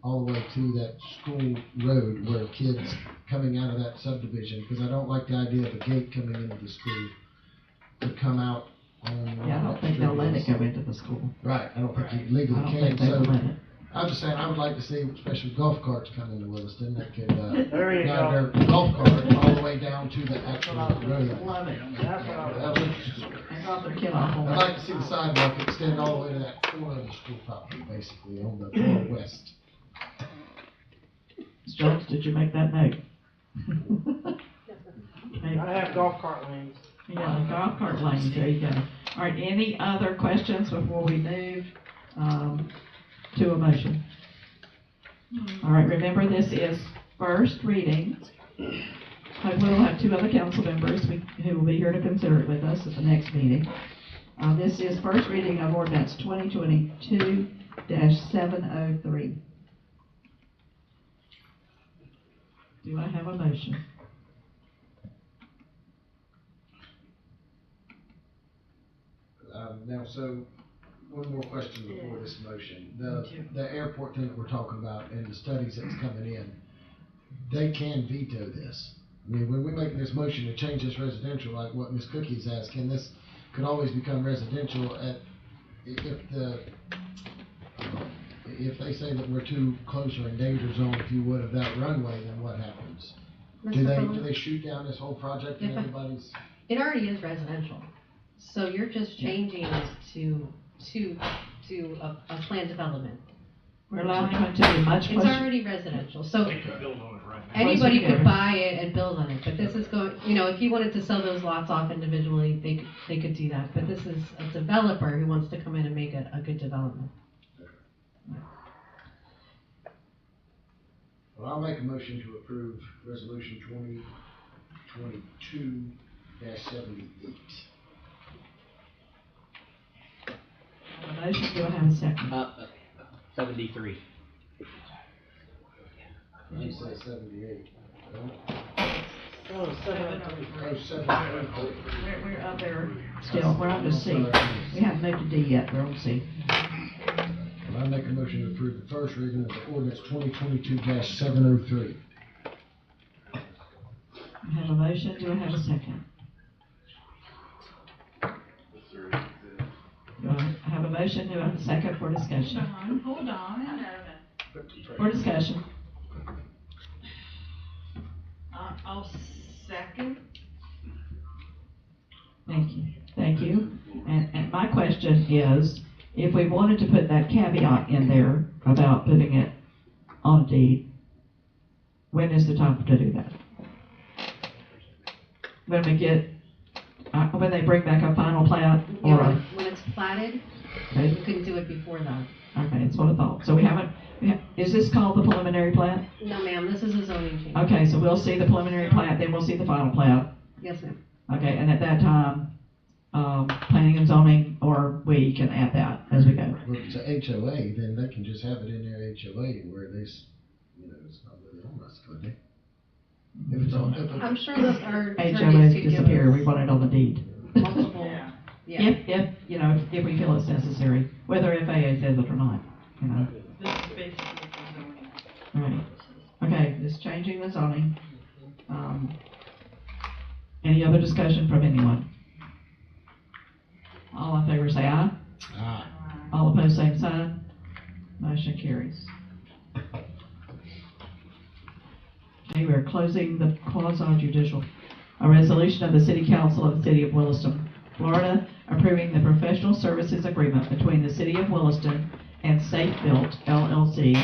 Q: all the way to that school road where kids coming out of that subdivision, because I don't like the idea of a gate coming into the school to come out on.
A: Yeah, I don't think they'll let it go into the school.
Q: Right, I don't think you legally
A: I don't
Q: can,
A: think they will
Q: so.
A: let it.
Q: I was just saying, I would like to see, especially golf carts come into Williston, that could,
K: There you
Q: ride
K: go.
Q: their golf cart all the way down to the actual road.
A: Love it.
K: That's what I was.
A: I got their kid off on
Q: I'd like to see the sidewalk extend all the way to that corner of the school property, basically, on the far west.
A: Ms. Jones, did you make that note?
J: I have golf cart lanes.
A: Yeah, golf cart lanes, there you go. All right, any other questions before we move, to a motion? All right, remember this is first reading. Hopefully we'll have two other council members who will be here to consider it with us at the next meeting. This is first reading of ordinance 2022-703. Do I have a motion?
Q: Now, so, one more question before this motion. The airport thing that we're talking about and the studies that's coming in, they can veto this. I mean, when we're making this motion to change this residential, like what Ms. Cookie's asking, this could always become residential if they say that we're too close or in danger zone, if you would, of that runway, then what happens? Do they shoot down this whole project and everybody's?
O: It already is residential, so you're just changing it to a planned development.
A: We're allowing it to be much
O: It's
A: closer.
O: already residential, so
A: They could build on it right now.
O: anybody
A: Closer
O: could
A: to-
O: buy it and build on it, but this is going, if you wanted to sell those lots off individually, they could do that, but this is a developer who wants to come in and make a good development.
Q: Well, I'll make a motion to approve resolution 2022-78.
A: A motion, do I have a second?
P: 73.
Q: You said 78.
J: Oh, 703.
Q: Oh, 703.
A: We're up there still, we're on to C. We haven't moved to D yet, we're on C.
Q: Well, I make a motion to approve the first reading of the ordinance 2022-703.
A: I have a motion, do I have a second? Do I have a motion, do I have a second for discussion?
K: Hold on.
A: For discussion.
K: I'll second.
A: Thank you, thank you. And my question is, if we wanted to put that caveat in there about putting it on deed, when is the time to do that? When we get, when they bring back a final plat or a,
O: When it's platted,
A: okay,
O: you couldn't do it before that.
A: okay, that's what I thought. So is this called the preliminary plat?
O: No, ma'am, this is a zoning change.
A: Okay, so we'll see the preliminary plat, then we'll see the final plat.
O: Yes, ma'am.
A: Okay, and at that time, planning and zoning, or we can add that as we go.
Q: Well, if it's a HOA, then they can just have it in their HOA where it's not really on us, could they? If it's on,
O: I'm sure that our
A: HOAs
O: attorneys could give
A: disappear,
O: us
A: we want it on the deed.
O: multiple, yeah.
A: If we feel it's necessary, whether FAA says it or not,
K: This is basically the zoning.
A: Right. Okay, just changing the zoning. Any other discussion from anyone? All in favor say aye.
Q: Aye.
A: All opposed, same sign. Motion carries. Okay, we're closing the quasi-judicial. A resolution of the City Council of the City of Williston, Florida, approving the professional services agreement between the City of Williston and Safe Built LLC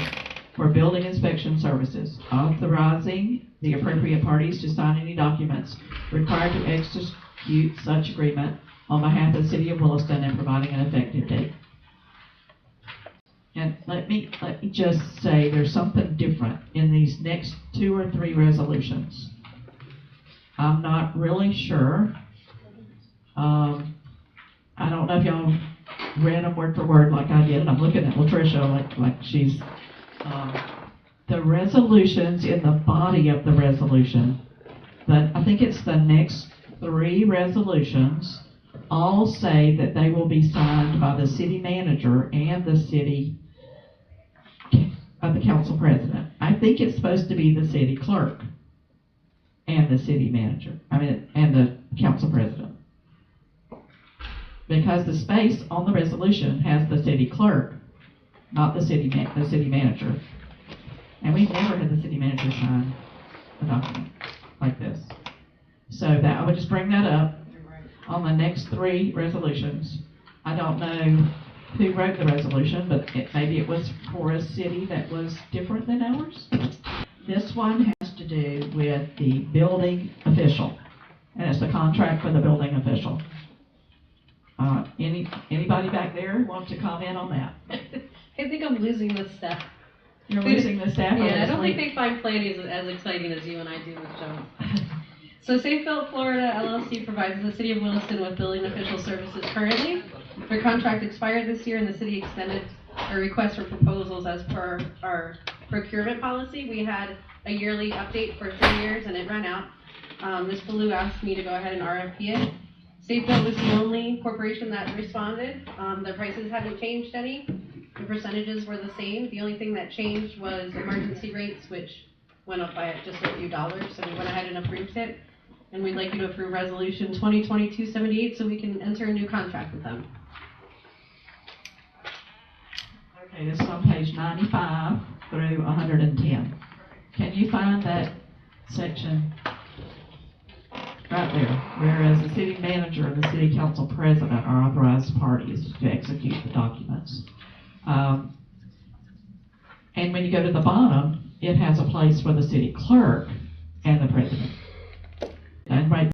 A: for building inspection services, authorizing the appropriate parties to sign any documents required to execute such agreement on behalf of the City of Williston and providing an effective date. And let me just say there's something different in these next 2 or 3 resolutions. I'm not really sure. I don't know if y'all read them word for word like I did, and I'm looking at Latricia like she's, the resolutions in the body of the resolution, but I think it's the next 3 resolutions, all say that they will be signed by the city manager and the city of the council president. I think it's supposed to be the city clerk and the city manager, and the council president. Because the space on the resolution has the city clerk, not the city manager. And we've never had the city manager sign a document like this. So that I would just bring that up on the next 3 resolutions. I don't know who wrote the resolution, but maybe it was for a city that was different than ours. This one has to do with the building official, and it's the contract for the building official. Anybody back there want to comment on that?
O: I think I'm losing the staff.
A: You're losing the staff?
O: Yeah, I don't think they find planning as exciting as you and I do with Joan. So Safe Built Florida LLC provides the City of Williston with building official services currently. Their contract expired this year and the city extended a request for proposals as per our procurement policy. We had a yearly update for 3 years and it ran out. Ms. Ballou asked me to go ahead and RFP it. Safe Built was the only corporation that responded. The prices hadn't changed any. The percentages were the same. The only thing that changed was emergency rates, which went up by just a few dollars. So we went ahead and approved it. And we'd like you to approve Resolution 2022-78 so we can enter a new contract with them.
A: Okay, this is on page 95 through 110. Can you find that section right there? Whereas the city manager and the city council president are authorized parties to execute the documents. And when you go to the bottom, it has a place for the city clerk and the president. And right